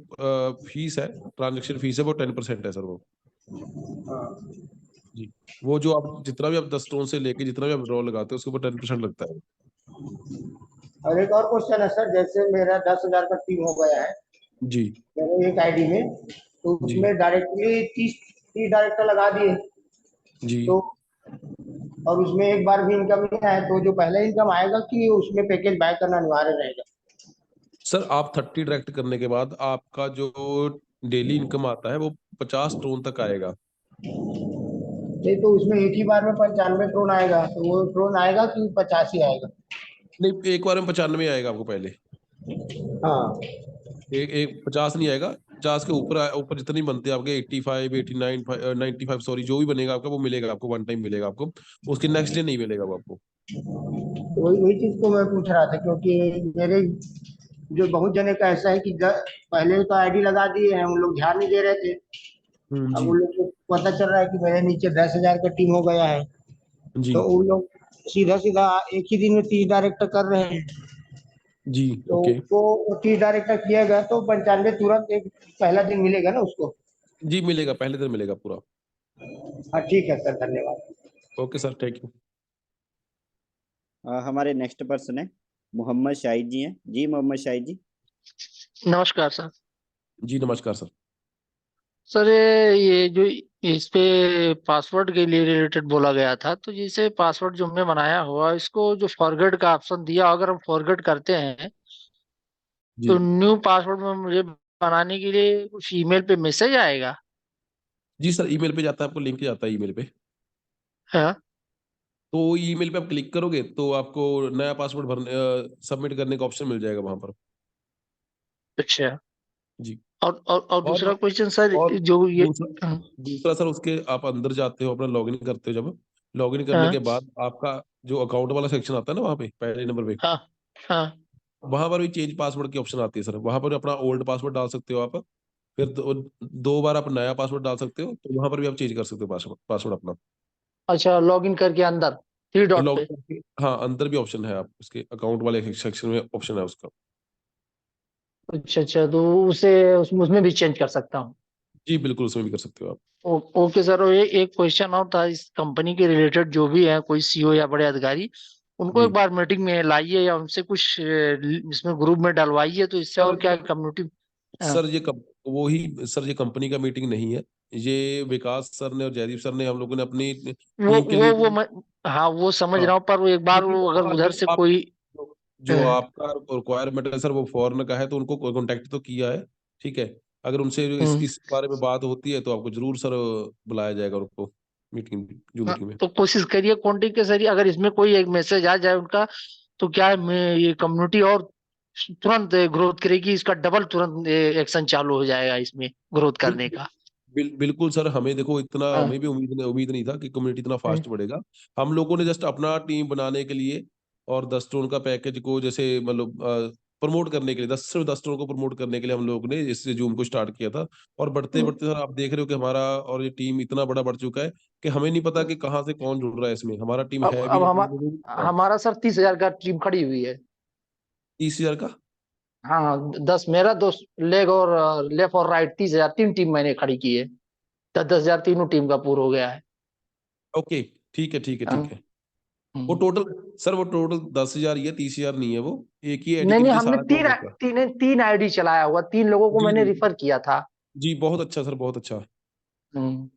फीस है, ट्रांजेक्शन फीस है, वो 10% है सर वो। हाँ। जी, वो जो आप जितना भी आप 10 टोन से लेके जितना भी आप ड्रॉ लगाते हो, उसके ऊपर 10% लगता है। और एक और क्वेश्चन है सर, जैसे मेरा 10,000 का टीम हो गया है जी मेरे एक आईडी में, तो जी उसमें डायरेक्टली 30 डायरेक्टर लगा दिए जी तो, और उसमें एक बार भी इनकम नहीं आया, तो जो पहले इनकम आएगा कि उसमें पैकेज बाय करना अनिवार्य रहेगा? सर, आप 30 डायरेक्ट करने के बाद आपका जो डेली इनकम आता है वो 50 टोन तक आएगा। नहीं तो उसमें एक ही बार में 95 ट्रोन आएगा, तो वो ट्रोन आएगा कि 85 आएगा? नहीं, एक बार में 95 आएगा आपको पहले। हाँ। एक एक 50 नहीं आएगा, 50 के ऊपर ऊपर जितनी बनते हैं आपके 85, 89, 95, सॉरी, जो भी बनेगा आपका वो मिलेगा आपको, वन टाइम मिलेगा आपको, उसके नेक्स्ट डे नहीं मिलेगा वो आपको। तो वही वही चीज को मैं पूछ रहा था, क्योंकि मेरे जो बहुत जने का ऐसा है कि पहले तो आईडी लगा दिए हैं, उन लोग ध्यान नहीं दे रहे थे। अब जी उन लोग को पता चल रहा है कि मेरे नीचे 10,000 का टीम हो गया है, जी तो उन लोग सीधा सीधा एक ही दिन में 30 डायरेक्टर कर रहे हैं। जी तो ओके। उसको 30 डायरेक्टर किया गया तो 95 तुरंत एक पहला दिन मिलेगा ना उसको? जी मिलेगा, पहले दिन मिलेगा पूरा। हाँ ठीक है सर, धन्यवाद। Okay sir, thank you. हमारे नेक्स्ट पर्सन है मोहम्मद शाहिद जी हैं। जी मोहम्मद शाहिद जी। नमस्कार सर। जी नमस्कार सर। सर ये जो इस पे पासवर्ड के लिए रिलेटेड बोला गया था, तो जैसे पासवर्ड जो हमने बनाया हुआ, इसको जो फॉरगेट का ऑप्शन दिया, अगर हम फॉरगेट करते हैं जी तो न्यू पासवर्ड में मुझे बनाने के लिए कुछ ईमेल पे मैसेज आएगा? जी सर, ईमेल पे जाता है, आपको लिंक जाता है ईमेल पे। हाँ। तो ईमेल पे आप क्लिक करोगे तो आपको नया पासवर्ड भरने सबमिट करने का ऑप्शन मिल जाएगा वहां पर। अच्छा। जी। और और दूसरा क्वेश्चन सर, और जो ये दूसरा दूसरा सर, उसके आप अंदर जाते हो, अपना लॉगिन करते हो, जब लॉगिन करने हाँ के बाद आपका जो अकाउंट वाला सेक्शन आता है ना, वहाँ पे पहले नंबर पे, हाँ हाँ। वहां पर भी चेंज पासवर्ड की ऑप्शन आती है सर, वहां पर अपना ओल्ड पासवर्ड डाल सकते हो आप, फिर 2 बार आप नया पासवर्ड डाल सकते हो, तो वहां पर भी आप चेंज कर सकते हो पासवर्ड अपना। अच्छा, लॉग इन करके अंदर 3 डॉट लॉग पे। करके, हाँ अंदर भी ऑप्शन है, आप उसके अकाउंट वाले सेक्शन में ऑप्शन है उसका। अच्छा अच्छा, तो उसे उसमें भी चेंज कर सकता हूँ। जी बिल्कुल, उसमें भी कर सकते हो आप। ओके सर, और एक क्वेश्चन और था इस कंपनी के रिलेटेड, जो भी है कोई सीईओ या बड़े अधिकारी, उनको जी एक बार मीटिंग में लाइए या उनसे कुछ इसमें ग्रुप में डलवाइए, तो इससे और क्या कम्युनिटी। सर ये कंपनी का मीटिंग नहीं है, ये विकास सर ने और जयदीप सर ने हम लोगों ने अपनी वो टीम के वो लिए। वो मैं, हाँ वो समझ हाँ रहा हूँ, पर वो एक बार लेकिन वो अगर उधर अगर से आप कोई जो आपका रिक्वायरमेंट है सर वो फॉरेन का है, तो उनको कांटेक्ट तो किया है, ठीक है। अगर उनसे हम्म, इस बारे में बात होती है तो आपको जरूर सर बुलाया जाएगा उनको मीटिंग, जो हाँ, मीटिंग में। तो कोशिश करिए कॉन्टेक्ट के जरिए, अगर इसमें कोई एक मैसेज आ जाए उनका, तो क्या है, ये कम्युनिटी और तुरंत ग्रोथ करेगी, इसका डबल तुरंत एक्शन चालू हो जाएगा इसमें ग्रोथ करने बिल्कुल का। बिल्कुल सर, हमें देखो इतना, हाँ, हमें भी उम्मीद नहीं था कि कम्युनिटी इतना हम्म, फास्ट बढ़ेगा। हम लोगों ने जस्ट अपना टीम बनाने के लिए और 10 टोन का पैकेज को जैसे मतलब प्रमोट करने के लिए, सिर्फ 10 टोन को प्रमोट करने के लिए हम लोगों ने इस जूम को स्टार्ट किया था। और बढ़ते बढ़ते सर आप देख रहे हो कि हमारा और ये टीम इतना बड़ा बढ़ चुका है कि हमें नहीं पता कि कहाँ से कौन जुड़ रहा है इसमें। हमारा टीम है भी अब या नहीं, मुझे नहीं पता। हमारा सर 30,000 का टीम खड़ी हुई है। 30,000 का? हाँ, 10 मेरा, 2 लेग और लेफ्ट और राइट, 30,000 3 टीम मैंने खड़ी की है। 10,000 तीनों टीम का पूरा हो गया है। ओके, ठीक है ठीक है हाँ, ठीक है। वो टोटल, सर वो टोटल 10,000 ही है, 30,000 नहीं है। वो एक ही आईडी नहीं के नहीं, नीचे हमने सारा काम होता है। तीन आईडी चलाया हुआ, 3 लोगों को जी मैंने जी रिफर किया था। जी, बहुत अच्छा सर, बहुत अच्छा। हम्म,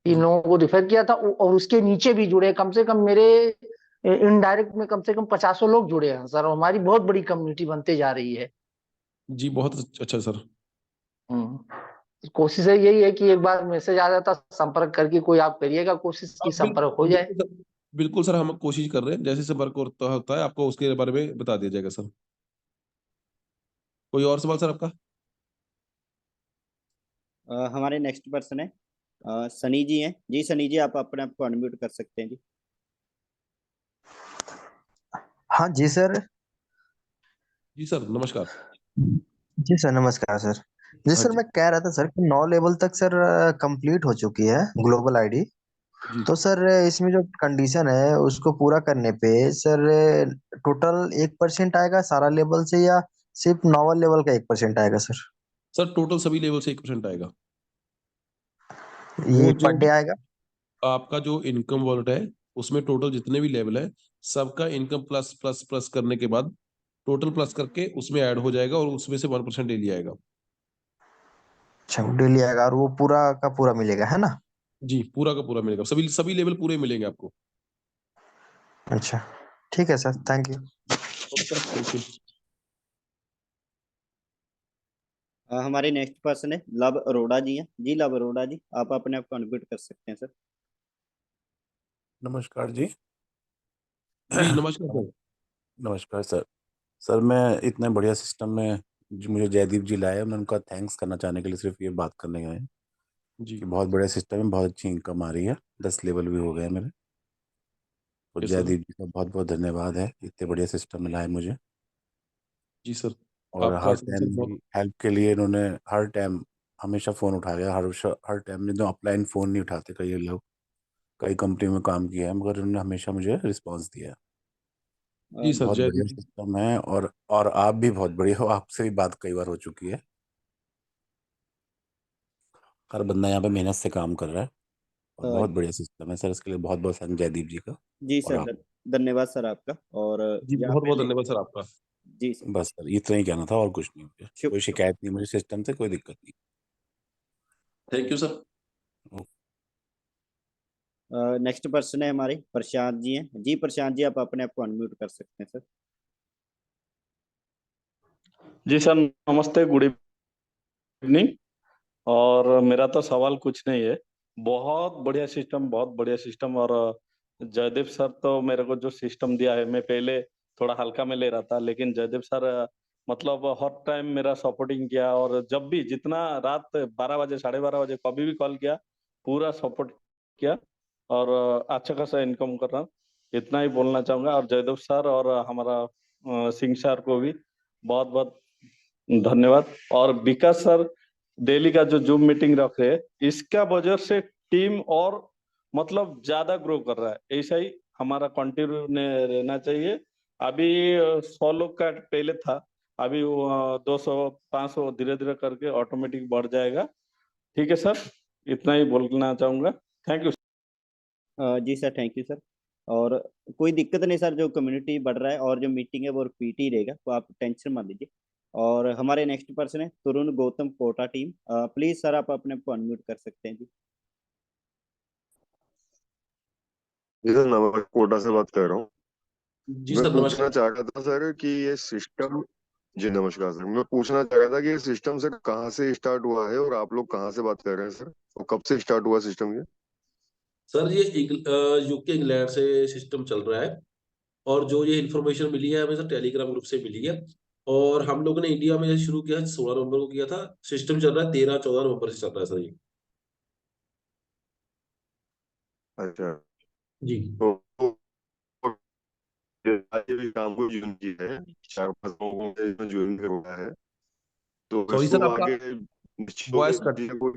3 जी लोगों को रिफर किया था, और उसके नीचे भी जुड़े कम से कम मेरे इनडायरेक्ट में कम से कम 50 लोग जुड़े हैं सर, हमारी बहुत बड़ी कम्युनिटी बनते जा रही है। जी, बहुत अच्छा सर। कोशिश है यही है कि एक बार मैसेज आ जाता, संपर्क करके कोई आप करिएगा कोशिश की आप संपर्क हो जाए। बिल्कुल सर, हम कोशिश कर रहे हैं, जैसे संपर्क होता है आपको उसके बारे में बता दिया जाएगा सर। कोई और सवाल सर आपका? हमारे नेक्स्ट पर्सन है सनी जी हैं। जी सनी जी, आप अपने आप को अनम्यूट कर सकते हैं जी। हाँ जी सर। जी सर नमस्कार। जी सर नमस्कार सर। जी हाँ सर, जी मैं कह रहा था सर कि 9 लेवल तक सर कंप्लीट हो चुकी है ग्लोबल आईडी। जी। तो सर इसमें जो कंडीशन है उसको पूरा करने पे सर टोटल 1% आएगा सारा लेवल से, या सिर्फ 9 लेवल का 1% आएगा सर? सर टोटल सभी लेवल से 1% आएगा। ये वो जो पर डे आएगा? आपका जो इनकम वॉलेट है, उसमें टोटल जितने भी लेवल है, सबका इनकम प्लस प्लस प्लस करने के बाद टोटल प्लस करके उसमें ऐड हो जाएगा, और उसमें से 1% डेली आएगा। अच्छा, डेली आएगा और वो पूरा का पूरा मिलेगा, है ना? जी पूरा का पूरा मिलेगा, सभी सभी लेवल पूरे मिलेंगे आपको। अच्छा, ठीक है sir, thank you. Okay sir, thank you. हमारे नेक्स्ट पर्सन है लव अरोड़ा जी हैं। जी लव अरोड़ा जी, आप अपने आप को अनम्यूट कर सकते हैं सर। नमस्कार जी। जी नमस्कार सर। नमस्कार सर। सर मैं इतने बढ़िया सिस्टम में जो मुझे जयदीप जी लाए, मैं उनका थैंक्स करना चाहने के लिए सिर्फ ये बात करने गए हैं जी कि बहुत बढ़िया सिस्टम है, बहुत अच्छी इनकम आ रही है, 10 लेवल भी हो गए मेरे। तो ओके सर। जयदीप जी का बहुत बहुत धन्यवाद है, इतने बढ़िया सिस्टम में लाए मुझे। जी सर, और आपका हर सर टाइम सर बहुत। मेरी हेल्प के लिए इन्होंने हर टाइम हमेशा फ़ोन उठाया। हर टाइम में जो अपलाइन फ़ोन नहीं उठाते कई लोग, कई कंपनी में काम किया है, मगर उन्होंने हमेशा मुझे रिस्पॉन्स दिया। जी सर बहुत बढ़िया जयदीप। सिस्टम है, और आप भी बहुत बढ़िया हो, आपसे भी बात कई बार हो चुकी है। हर बंदा यहाँ पे मेहनत से काम कर रहा है, और अ, बहुत बढ़िया सिस्टम है सर, इसके लिए बहुत बहुत थैंक जयदीप जी का। जी और सर आप, धन्यवाद सर आपका। और जी यहाँ बहुत पे बहुत धन्यवाद सर आपका। जी सर बस सर इतना ही कहना था, और कुछ नहीं। मुझे कोई शुक्रिया। शिकायत नहीं, मुझे सिस्टम से कोई दिक्कत नहीं। Thank you sir. Next person है हमारे प्रशांत जी हैं। जी प्रशांत जी, आप अपने आप को अनम्यूट कर सकते हैं सर। जी सर नमस्ते, गुड इवनिंग। और मेरा तो सवाल कुछ नहीं है, बहुत बढ़िया सिस्टम, बहुत बढ़िया सिस्टम। और जयदेव सर तो मेरे को जो सिस्टम दिया है, मैं पहले थोड़ा हल्का में ले रहा था, लेकिन जयदेव सर मतलब हर टाइम मेरा सपोर्टिंग किया, और जब भी जितना रात 12 बजे 12:30 बजे कभी भी कॉल किया, पूरा सपोर्ट किया। और अच्छा खासा इनकम कर रहा हूँ, इतना ही बोलना चाहूंगा। और जयदेव सर और हमारा सिंह सर को भी बहुत बहुत धन्यवाद। और विकास सर डेली का जो जूम मीटिंग रख रहे हैं, इसका वजह से टीम और मतलब ज्यादा ग्रो कर रहा है। ऐसा ही हमारा कंटिन्यू रहना चाहिए। अभी 100 लोग का पहले था, अभी 200 500 धीरे धीरे करके ऑटोमेटिक बढ़ जाएगा। ठीक है सर, इतना ही बोलना चाहूंगा। Thank you. जी सर, थैंक यू सर। और कोई दिक्कत नहीं सर, जो कम्युनिटी बढ़ रहा है और जो मीटिंग है वो रिपीट ही रहेगा, तो आप टेंशन मत लीजिए। और हमारे नेक्स्ट पर्सन है Tarun Gautam Kota team. Please sir आप अपने को अनम्यूट कर सकते हैं जी। जी सर, नमस्कार, कोटा से बात कर रहा हूँ। जी मैं सर, पूछना नमस्कार। चाह रहा था सर कि ये सिस्टम, जी नमस्कार सर, मैं पूछना चाह रहा था कि ये सिस्टम सर कहाँ से स्टार्ट हुआ है और आप लोग कहाँ से बात कर रहे हैं सर, और कब से स्टार्ट हुआ सिस्टम ये? सर ये यूके इंग्लैंड से सिस्टम चल रहा है, और जो ये इन्फॉर्मेशन मिली है हमें सर टेलीग्राम ग्रुप से मिली है। और हम लोगों ने इंडिया में शुरू किया 16 नवंबर को किया था। सिस्टम चल रहा है 13-14 नवंबर से चल रहा है सर ये। अच्छा, जी। तो ये भी काम को ज्वाइन किया है, 4-5 लोगों ने इसमें ज्वाइन करवाया है, तो सॉरी सर, इसको आपका आगे निश्चित वॉइस कट, चीजें को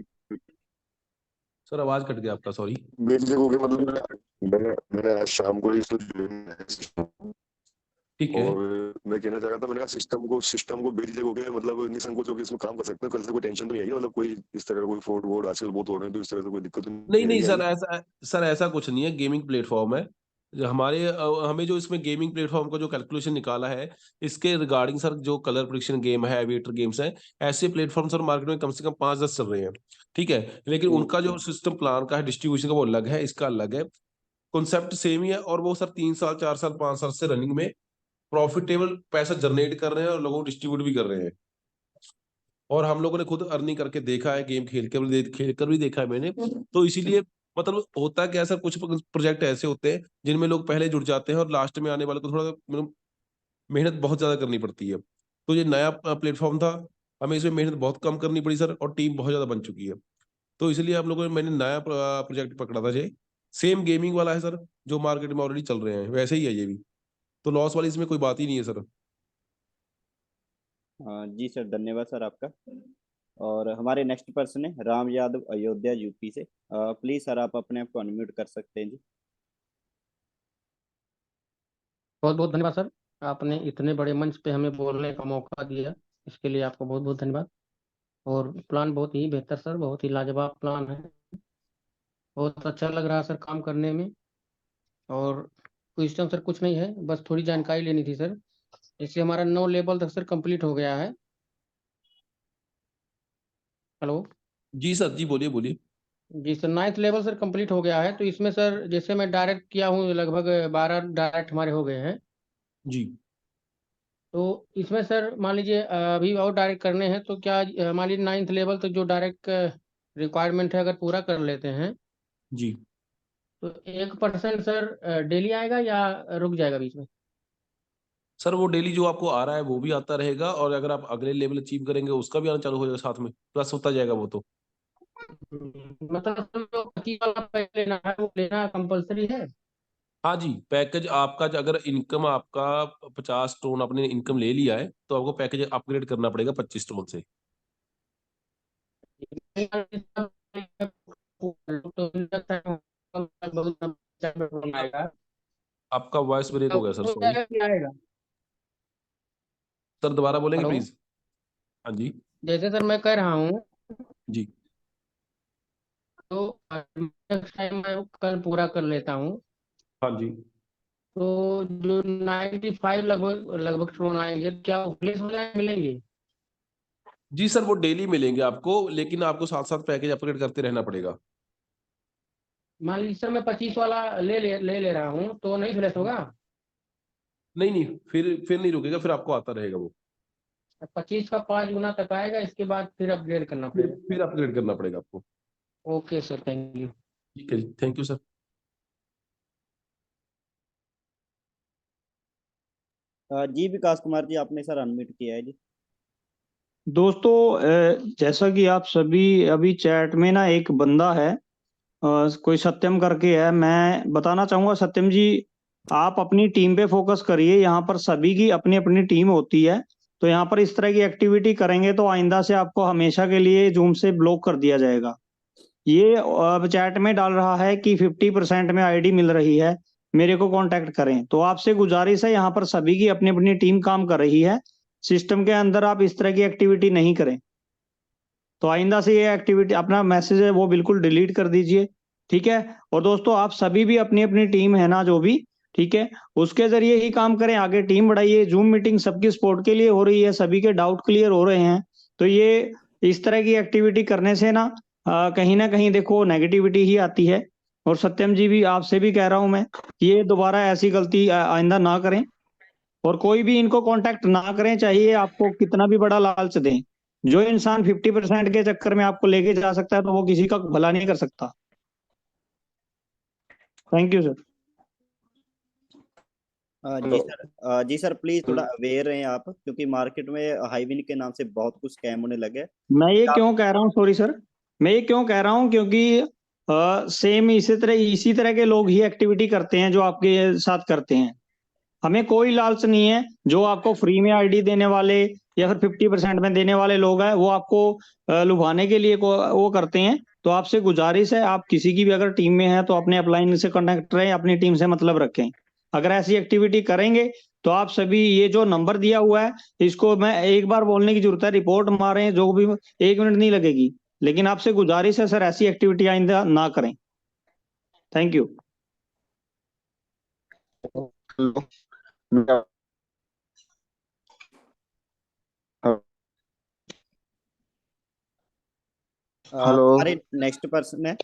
सर आवाज कट गया आपका, सॉरी। बेचने को भी, मतलब मैंने आज शाम को इसको ज्वाइन किया है सिस्टम। ठीक है। और मैं कहना चाह रहा था, मैंने कहा सिस्टम को बेच देखोगे, मतलब निसंकोच होकर इसमें काम कर सकते हो, कल से कोई टेंशन तो नहीं आएगी, मतलब कोई इस तरह का कोई फ्रॉड वोड आजकल बहुत हो रहे हैं, तो इस तरह से कोई दिक्कत तो नहीं नहीं नहीं सर, आएगी? ऐसा कुछ नहीं है। गेमिंग प्लेटफॉर्म है जो हमें जो इसमें गेमिंग प्लेटफॉर्म का जो कैलकुलेशन निकाला है, इसके रिगार्डिंग सर जो कलर प्रिडिक्शन गेम है, एविएटर गेम्स है, ऐसे प्लेटफॉर्म सर मार्केट में कम से कम 5-10 चल रहे हैं। ठीक है, लेकिन उनका जो सिस्टम प्लान का है, डिस्ट्रीब्यूशन का, वो अलग है, इसका अलग है। कॉन्सेप्ट सेम ही है, और वो सर 3 साल 4 साल 5 साल से रनिंग में प्रॉफिटेबल पैसा जनरेट कर रहे हैं और लोगों को डिस्ट्रीब्यूट भी कर रहे हैं। और हम लोगों ने खुद अर्निंग करके देखा है, गेम खेल कर भी देखा है मैंने। तो इसीलिए मतलब होता है कि ऐसा कुछ प्रोजेक्ट ऐसे होते हैं जिनमें लोग पहले जुड़ जाते हैं और लास्ट में आने वाले को थोड़ा मतलब मेहनत बहुत ज्यादा करनी पड़ती है। तो ये नया प्लेटफॉर्म था, हमें इसमें मेहनत बहुत कम करनी पड़ी सर, और टीम बहुत ज्यादा बन चुकी है। तो इसलिए आप लोगों ने, मैंने नया प्रोजेक्ट पकड़ा था। ये सेम गेमिंग वाला है सर, जो मार्केट में ऑलरेडी चल रहे हैं, वैसे ही है ये भी। तो लॉस वाली इसमें कोई बात ही नहीं है सर। जी सर, धन्यवाद सर आपका। और हमारे नेक्स्ट पर्सन है राम यादव अयोध्या यूपी से। प्लीज सर आप अपने आप को अनम्यूट कर सकते हैं जी। बहुत बहुत धन्यवाद सर, आपने इतने बड़े मंच पे हमें बोलने का मौका दिया, इसके लिए आपको बहुत बहुत धन्यवाद। और प्लान बहुत ही बेहतर सर, बहुत ही लाजवाब प्लान है, बहुत अच्छा लग रहा है सर काम करने में। और क्वेश्चन सर कुछ नहीं है, बस थोड़ी जानकारी लेनी थी सर। जैसे हमारा 9 लेवल तक सर कंप्लीट हो गया है। हेलो। जी सर, जी बोलिए बोलिए। जी sir, 9th level sir complete हो गया है, तो इसमें सर जैसे मैं डायरेक्ट किया हूँ, लगभग 12 डायरेक्ट हमारे हो गए हैं। जी। तो इसमें सर मान लीजिए अभी और डायरेक्ट करने हैं, तो क्या मान लीजिए 9th लेवल तक जो डायरेक्ट रिक्वायरमेंट है अगर पूरा कर लेते हैं, जी तो 1% सर डेली आएगा या रुक जाएगा बीच में? सर, वो डेली जो आपको आ रहा है वो भी आता रहेगा, और अगर आप अगले लेवल अचीव करेंगे उसका भी आना चालू हो जाएगा, साथ में प्लस होता जाएगा वो तो। मतलब सर जो 25 वाला पैक लेना है वो लेना कंपलसरी है? हाँ जी, पैकेज आपका अगर इनकम आपका 50 टोन आपने इनकम ले लिया है, तो आपको पैकेज अपग्रेड करना पड़ेगा 25 टोन से। आपका वॉइस ब्रेक हो गया सर, सॉरी आएगा। सर, दोबारा बोलेंगे हेलो। प्लीज। हाँ जी। जैसे सर मैं कह रहा हूँ, जी तो नेक्स्ट टाइम मैं कल पूरा कर लेता हूँ, हाँ जी। तो जो 95 लगभग लगभग टोन आएंगे, क्या वो प्लेस हो जाए मिलेंगे? जी सर, वो डेली मिलेंगे आपको, लेकिन आपको साथ साथ पैकेज अपग्रेड करते रहना पड़ेगा। मान लीजिए सर मैं 25 वाला ले रहा हूँ, तो नहीं फ्लैश होगा? नहीं नहीं, फिर नहीं रुकेगा, फिर आपको आता रहेगा वो। 25 का 5 गुना तक आएगा, इसके बाद फिर अपग्रेड करना पड़ेगा? फिर अपग्रेड करना पड़ेगा आपको। Okay sir, thank you. ठीक है, थैंक यू सर। जी विकास कुमार जी, आपने सर अनम्यूट किया है जी। दोस्तों, जैसा कि आप सभी अभी चैट में ना एक बंदा है, कोई सत्यम करके है, मैं बताना चाहूंगा सत्यम जी, आप अपनी टीम पे फोकस करिए। यहाँ पर सभी की अपनी अपनी टीम होती है, तो यहाँ पर इस तरह की एक्टिविटी करेंगे तो आइंदा से आपको हमेशा के लिए जूम से ब्लॉक कर दिया जाएगा। ये अब चैट में डाल रहा है कि 50% में आईडी मिल रही है, मेरे को कांटेक्ट करें। तो आपसे गुजारिश है, यहाँ पर सभी की अपनी अपनी टीम काम कर रही है, सिस्टम के अंदर आप इस तरह की एक्टिविटी नहीं करें। तो आइंदा से ये एक्टिविटी, अपना मैसेज है वो बिल्कुल डिलीट कर दीजिए, ठीक है। और दोस्तों आप सभी भी अपनी अपनी टीम है ना जो भी, ठीक है, उसके जरिए ही काम करें, आगे टीम बढ़ाइए। जूम मीटिंग सबकी सपोर्ट के लिए हो रही है, सभी के डाउट क्लियर हो रहे हैं। तो ये इस तरह की एक्टिविटी करने से ना कहीं ना कहीं देखो नेगेटिविटी ही आती है। और सत्यम जी भी, आपसे भी कह रहा हूं मैं, ये दोबारा ऐसी गलती आइंदा ना करें, और कोई भी इनको कांटेक्ट ना करें, चाहिए आपको कितना भी बड़ा लालच दें। जो इंसान 50% के चक्कर में आपको लेके जा सकता है तो वो किसी का भला नहीं कर सकता। Thank you sir. जी सर प्लीज थोड़ा अवेयर रहें आप, क्योंकि मार्केट में हाईविन के नाम से बहुत कुछ स्कैम होने लगे। मैं ये क्यों कह रहा हूँ, सॉरी सर, मैं ये क्यों कह रहा हूँ, क्योंकि सेम इसी तरह के लोग ही एक्टिविटी करते हैं जो आपके साथ करते हैं। हमें कोई लालच नहीं है, जो आपको फ्री में आईडी देने वाले या फिर 50% में देने वाले लोग हैं वो आपको लुभाने के लिए वो करते हैं। तो आपसे गुजारिश है, आप किसी की भी अगर टीम में है तो अपने अपलाइन से कनेक्ट रहें, अपनी टीम से मतलब रखें। अगर ऐसी एक्टिविटी करेंगे तो आप सभी, ये जो नंबर दिया हुआ है इसको मैं एक बार बोलने की जरूरत है, रिपोर्ट मारें जो भी, 1 मिनट नहीं लगेगी। लेकिन आपसे गुजारिश है सर, ऐसी एक्टिविटी आइंदा ना करें। Thank you. हमारे नेक्स्ट पर्सन है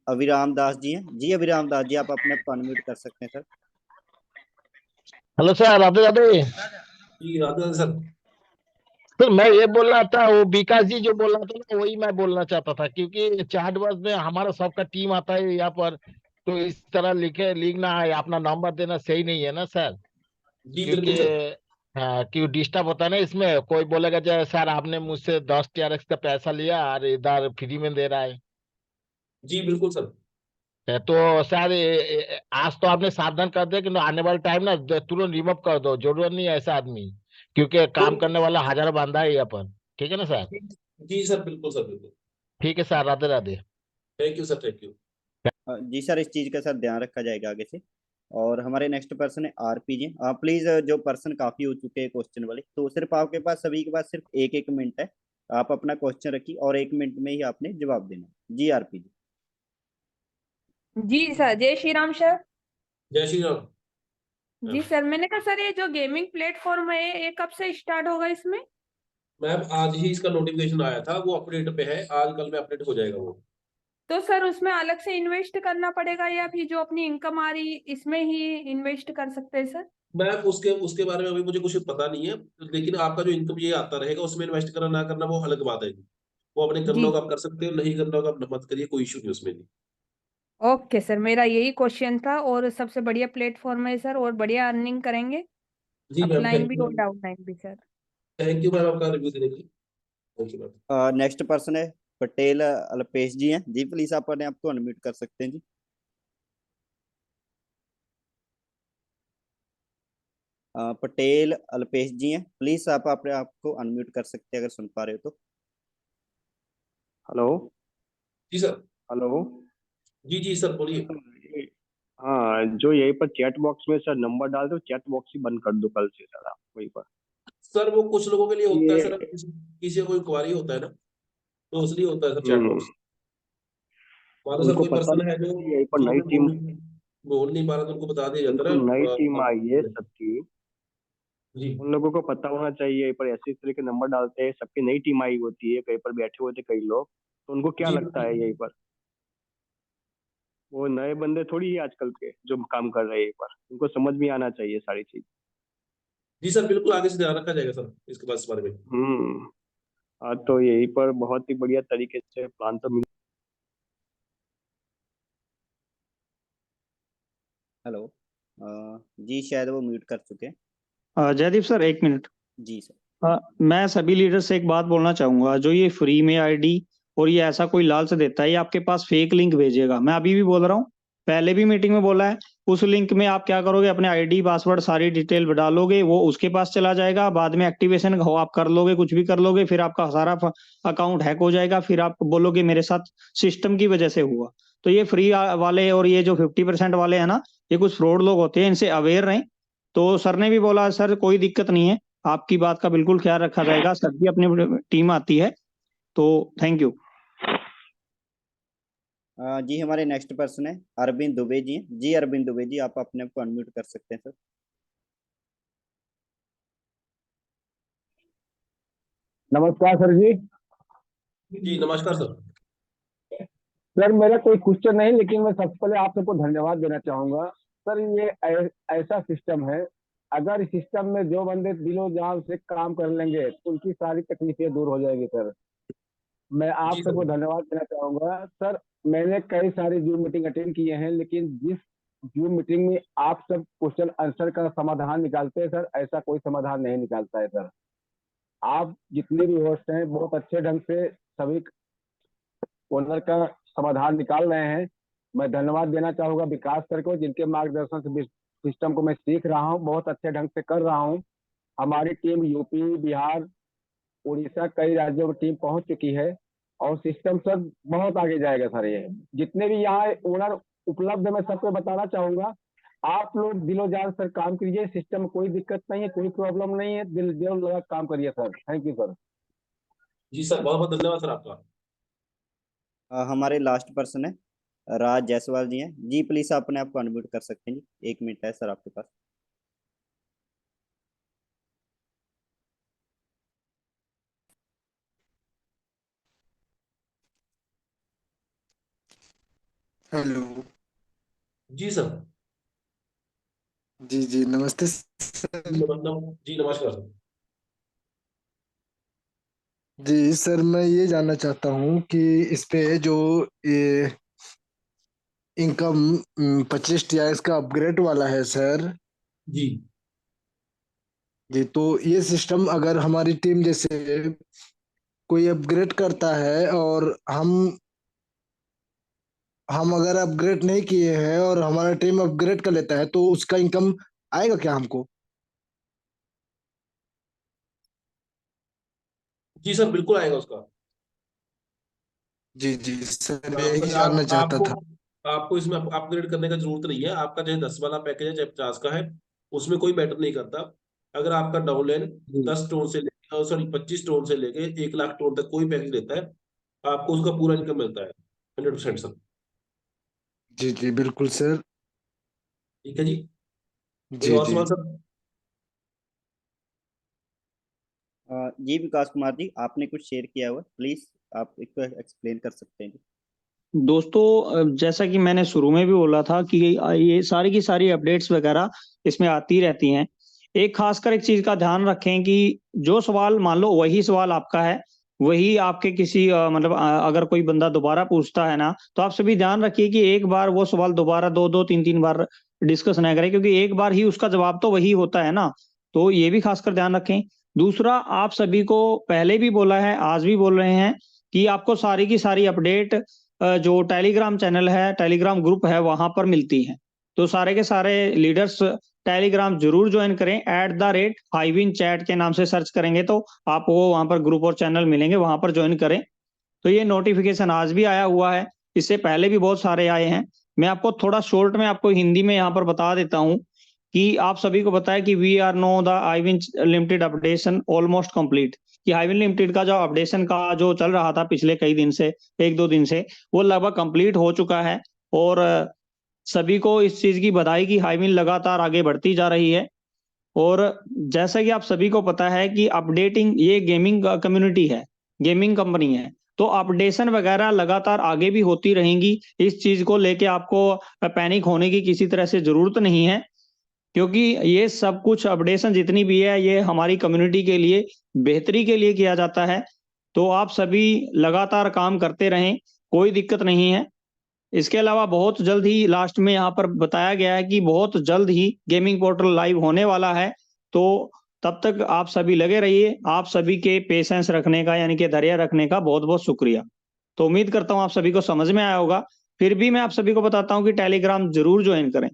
अभिराम दास जी हैं। जी अभिराम दास जी, आप अपने को अनम्यूट कर सकते हैं sir. Hello sir, Radhe Radhe. जी राधे सर। सर मैं ये बोल रहा था, वो विकास जी जो बोल रहा था ना, वही मैं बोलना चाहता था, क्योंकि चैट बॉक्स में हमारा सबका टीम आता है यहाँ पर, तो इस तरह लिखना है, अपना नंबर देना सही नहीं है ना सर। जी क्योंकि हाँ, क्यों डिस्टर्ब होता है ना इसमें, कोई बोलेगा जो सर आपने मुझसे 10 TRX का पैसा लिया और इधर फ्री में दे रहा है। जी बिल्कुल सर। तो सर आज तो आपने सावधान कर दिया कि आने वाले टाइम ना तुरंत रिमूव कर दो, जरूरत नहीं है ऐसा आदमी, क्योंकि काम करने वाला हजारों बंदा है यहाँ पर, ठीक है ना सर। जी सर बिल्कुल सर, बिल्कुल ठीक है sir, Radhe Radhe. Thank you sir, thank you. जी सर, इस चीज का सर ध्यान रखा जाएगा आगे से। और हमारे नेक्स्ट पर्सन है आरपी जी। प्लीज, जो पर्सन काफी हो चुके हैं क्वेश्चन वाले, तो सिर्फ आपके पास, सभी के पास सिर्फ 1-1 मिनट है। आप अपना क्वेश्चन रखिए और 1 मिनट में ही आपने जवाब देना। जी आरपी जी। जी सर, जय श्री राम सर। जय श्री राम। जी सर, मैंने कहा सर ये जो गेमिंग प्लेटफॉर्म है ये कब से स्टार्ट होगा इसमें? मैम आज ही इसका नोटिफिकेशन आया था, वो अपडेट पे है, आज कल में अपडेट हो जाएगा वो। तो सर उसमें अलग से इन्वेस्ट करना पड़ेगा या फिर जो अपनी इनकम आ रही इसमें ही इन्वेस्ट कर सकते हैं सर? मैम उसके बारे में अभी मुझे कुछ पता नहीं है, लेकिन आपका जो इनकम ये आता रहेगा उसमें इन्वेस्ट करना ना करना वो अलग बात है। वो अपने करना होगा आप कर सकते हो, नहीं करना होगा आप मत करिए, कोई इशू नहीं उसमें। ओके सर, मेरा यही क्वेश्चन था। और सबसे बढ़िया प्लेटफॉर्म है सर, और बढ़िया अर्निंग करेंगे, जी मैम, अपलाइन थैंक भी यू और डाउनलाइन भी सर। थैंक यू मैम आपका रिव्यू देने के लिए। Thank you ma'am. Next person है पटेल अल्पेश जी हैं। जी प्लीज आप अपने आपको अनम्यूट कर सकते हैं जी। पटेल अल्पेश जी हैं, प्लीज आप अपने आपको अनम्यूट कर सकते हैं अगर सुन पा रहे हो तो। हेलो। जी सर। हेलो। जी सर बोलिए। हाँ, जो यहीं पर चैट बॉक्स में सर नंबर डाल दो, चैट बॉक्स ही बंद कर दो कल से सर, आप वहीं पर। सर वो कुछ लोगों के लिए होता है सर, किसी को इंक्वायरी होता है ना, तो इसलिए होता है सर चैट बॉक्स। मान लो सर उनको कोई पता पर्सन है जो नहीं, यहीं पर नई टीम, बोल नहीं पा रहा तो उनको बता दिया जाता उनको नई टीम है आई है सबकी, जी। उन लोगों को पता होना चाहिए। यहीं पर ऐसे इस तरह के नंबर डालते हैं, सबकी नई टीम आई होती है, कहीं पर बैठे होते कई लोग, तो उनको क्या जी लगता है यहीं पर, वो नए बंदे थोड़ी है आजकल के जो काम कर रहे हैं, यहीं पर उनको समझ में आना चाहिए सारी चीज। जी सर बिल्कुल, आगे से ध्यान रखा जाएगा सर इसके बाद, इस बारे में। हाँ, तो यहीं पर बहुत ही बढ़िया तरीके से प्लान तो मिल। हेलो। जी शायद वो म्यूट कर चुके हैं। Jaydeep sir 1 minute. जी सर। मैं सभी लीडर से एक बात बोलना चाहूंगा, जो ये फ्री में आईडी और ये ऐसा कोई लालच देता है, ये आपके पास फेक लिंक भेजेगा। मैं अभी भी बोल रहा हूँ, पहले भी मीटिंग में बोला है, उस लिंक में आप क्या करोगे, अपने आईडी पासवर्ड सारी डिटेल डालोगे, वो उसके पास चला जाएगा। बाद में एक्टिवेशन हो आप कर लोगे, कुछ भी कर लोगे, फिर आपका सारा अकाउंट हैक हो जाएगा। फिर आप बोलोगे मेरे साथ सिस्टम की वजह से हुआ। तो ये फ्री वाले और ये जो 50% वाले हैं ना, ये कुछ फ्रॉड लोग होते हैं, इनसे अवेयर रहें। तो सर ने भी बोला सर कोई दिक्कत नहीं है, आपकी बात का बिल्कुल ख्याल रखा जाएगा, सबकी अपनी टीम आती है। तो थैंक यू। जी हमारे नेक्स्ट पर्सन है अरविंद दुबे जी। जी अरविंद दुबे जी, आप अपने आप को अनम्यूट कर सकते हैं सर। नमस्कार सर जी। जी नमस्कार सर। सर मेरा कोई क्वेश्चन नहीं, लेकिन मैं सबसे पहले आप सबको धन्यवाद देना चाहूंगा। सर ये ऐसा सिस्टम है, अगर इस सिस्टम में जो बंदे दिलो जान से काम कर लेंगे तो उनकी सारी तकलीफें दूर हो जाएगी। सर मैं आप जी सबको सर। धन्यवाद देना चाहूंगा। सर मैंने कई सारी जूम मीटिंग अटेंड किए हैं, लेकिन जिस जूम मीटिंग में आप सब क्वेश्चन आंसर का समाधान निकालते हैं सर, ऐसा कोई समाधान नहीं निकालता है। सर आप जितने भी होस्ट हैं बहुत अच्छे ढंग से सभी ओनर का समाधान निकाल रहे हैं। मैं धन्यवाद देना चाहूंगा विकास सर को, जिनके मार्गदर्शन से सिस्टम को मैं सीख रहा हूं, बहुत अच्छे ढंग से कर रहा हूं। हमारी टीम यूपी, बिहार, उड़ीसा, कई राज्यों की टीम पहुंच चुकी है और सिस्टम सर बहुत आगे जाएगा। सर ये जितने भी यहाँ ओनर उपलब्ध है, मैं सबको बताना चाहूंगा, आप लोग दिलो जान सर काम कीजिए। सिस्टम में कोई दिक्कत नहीं है, कोई प्रॉब्लम नहीं है, दिल लगा काम करिए सर। Thank you sir. जी सर, बहुत बहुत धन्यवाद सर आपका। हमारे लास्ट पर्सन है राज जायसवाल जी हैं। जी प्लीज आप अपने आप को अनम्यूट कर सकते हैं जी, 1 मिनट है सर आपके पास। हेलो। जी सर। जी जी नमस्ते सर। जी नमस्कार सर। जी सर, मैं ये जानना चाहता हूँ कि इस पे जो ये इनकम 25 टीआरएस का अपग्रेड वाला है सर। जी जी तो ये सिस्टम अगर हमारी टीम जैसे कोई अपग्रेड करता है और हम अगर अपग्रेड नहीं किए हैं और हमारा टीम अपग्रेड कर लेता है तो उसका इनकम आएगा क्या हमको? जी सर, बिल्कुल आएगा उसका। जी जी सर, आप यही सर जानना चाहता आपको था। आपको इसमें अपग्रेड करने का जरूरत नहीं है। आपका चाहे 10 वाला पैकेज है चाहे 50 का है, उसमें कोई मैटर नहीं करता। अगर आपका डाउनलाइन जी 10 टोन से लेके, सॉरी 25 टोन से लेके 1 लाख टोन तक कोई पैकेज लेता है, आपको उसका पूरा इनकम मिलता है 100% सर। जी जी बिल्कुल सर। ठीक है जी। कोई जी और जी सवाल सर? जी विकास कुमार जी, आपने कुछ शेयर किया हुआ, प्लीज आप इसको एक्सप्लेन कर सकते हैं जी। दोस्तों जैसा कि मैंने शुरू में भी बोला था कि ये सारी की सारी अपडेट्स वगैरह इसमें आती रहती हैं। एक खासकर एक चीज का ध्यान रखें कि जो सवाल मान लो वही सवाल आपका है, वही आपके किसी मतलब अगर कोई बंदा दोबारा पूछता है ना, तो आप सभी ध्यान रखिए कि एक बार वो सवाल दोबारा 2-2 3-3 बार डिस्कस ना करें, क्योंकि एक बार ही उसका जवाब तो वही होता है ना। तो ये भी खासकर ध्यान रखें। दूसरा, आप सभी को पहले भी बोला है, आज भी बोल रहे हैं कि आपको सारी की सारी अपडेट जो टेलीग्राम चैनल है, टेलीग्राम ग्रुप है, वहां पर मिलती है। तो सारे के सारे लीडर्स टेलीग्राम जरूर ज्वाइन करें। @hivinchat चैट के नाम से सर्च करेंगे तो आपको वहां पर ग्रुप और चैनल मिलेंगे, वहां पर ज्वाइन करें। तो ये नोटिफिकेशन आज भी आया हुआ है, इससे पहले भी बहुत सारे आए हैं। मैं आपको थोड़ा शॉर्ट में आपको हिंदी में यहाँ पर बता देता हूँ कि आप सभी को बताया कि we are know the Highwin limited updation almost complete. कि हाइविन लिमिटेड का जो अपडेशन का जो चल रहा था पिछले कई दिन से, 1-2 दिन से, वो लगभग कंप्लीट हो चुका है। और सभी को इस चीज की बधाई कि हाइविन लगातार आगे बढ़ती जा रही है। और जैसा कि आप सभी को पता है कि अपडेटिंग ये गेमिंग कम्युनिटी है, गेमिंग कंपनी है, तो अपडेशन वगैरह लगातार आगे भी होती रहेंगी। इस चीज को लेके आपको पैनिक होने की किसी तरह से जरूरत नहीं है, क्योंकि ये सब कुछ अपडेशन जितनी भी है ये हमारी कम्युनिटी के लिए बेहतरी के लिए किया जाता है। तो आप सभी लगातार काम करते रहें, कोई दिक्कत नहीं है। इसके अलावा बहुत जल्द ही लास्ट में यहाँ पर बताया गया है कि बहुत जल्द ही गेमिंग पोर्टल लाइव होने वाला है। तो तब तक आप सभी लगे रहिए। आप सभी के पेशेंस रखने का यानी कि धैर्य रखने का बहुत बहुत शुक्रिया। तो उम्मीद करता हूँ आप सभी को समझ में आया होगा। फिर भी मैं आप सभी को बताता हूँ कि टेलीग्राम जरूर ज्वाइन करें।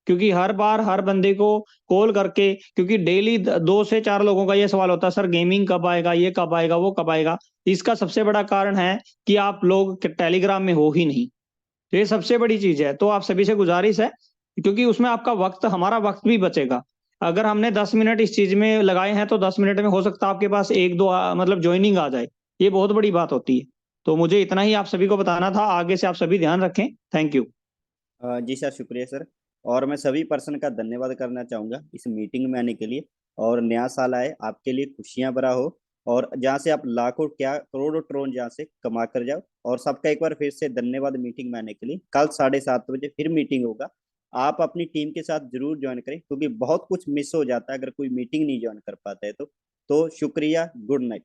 क्योंकि हर बार हर बंदे को कॉल करके, क्योंकि डेली 2 से 4 लोगों का ये सवाल होता है, सर गेमिंग कब आएगा, ये कब आएगा, वो कब आएगा। इसका सबसे बड़ा कारण है कि आप लोग टेलीग्राम में हो ही नहीं। तो ये सबसे बड़ी चीज है। तो आप सभी से गुजारिश है, क्योंकि उसमें आपका वक्त, हमारा वक्त भी बचेगा। अगर हमने 10 मिनट इस चीज में लगाए हैं तो 10 मिनट में हो सकता है आपके पास 1-2 मतलब ज्वाइनिंग आ जाए। ये बहुत बड़ी बात होती है। तो मुझे इतना ही आप सभी को बताना था। आगे से आप सभी ध्यान रखें। Thank you. जी सर, शुक्रिया सर। और मैं सभी पर्सन का धन्यवाद करना चाहूंगा इस मीटिंग में आने के लिए। और नया साल आए, आपके लिए खुशियां भरा हो, और जहां से आप लाखों क्या करोड़ों ट्रोन जहां से कमा कर जाओ। और सबका एक बार फिर से धन्यवाद मीटिंग में आने के लिए। कल 7:30 बजे फिर मीटिंग होगा। आप अपनी टीम के साथ जरूर ज्वाइन करें, क्योंकि बहुत कुछ मिस हो जाता है अगर कोई मीटिंग नहीं ज्वाइन कर पाता है तो शुक्रिया, गुड नाइट।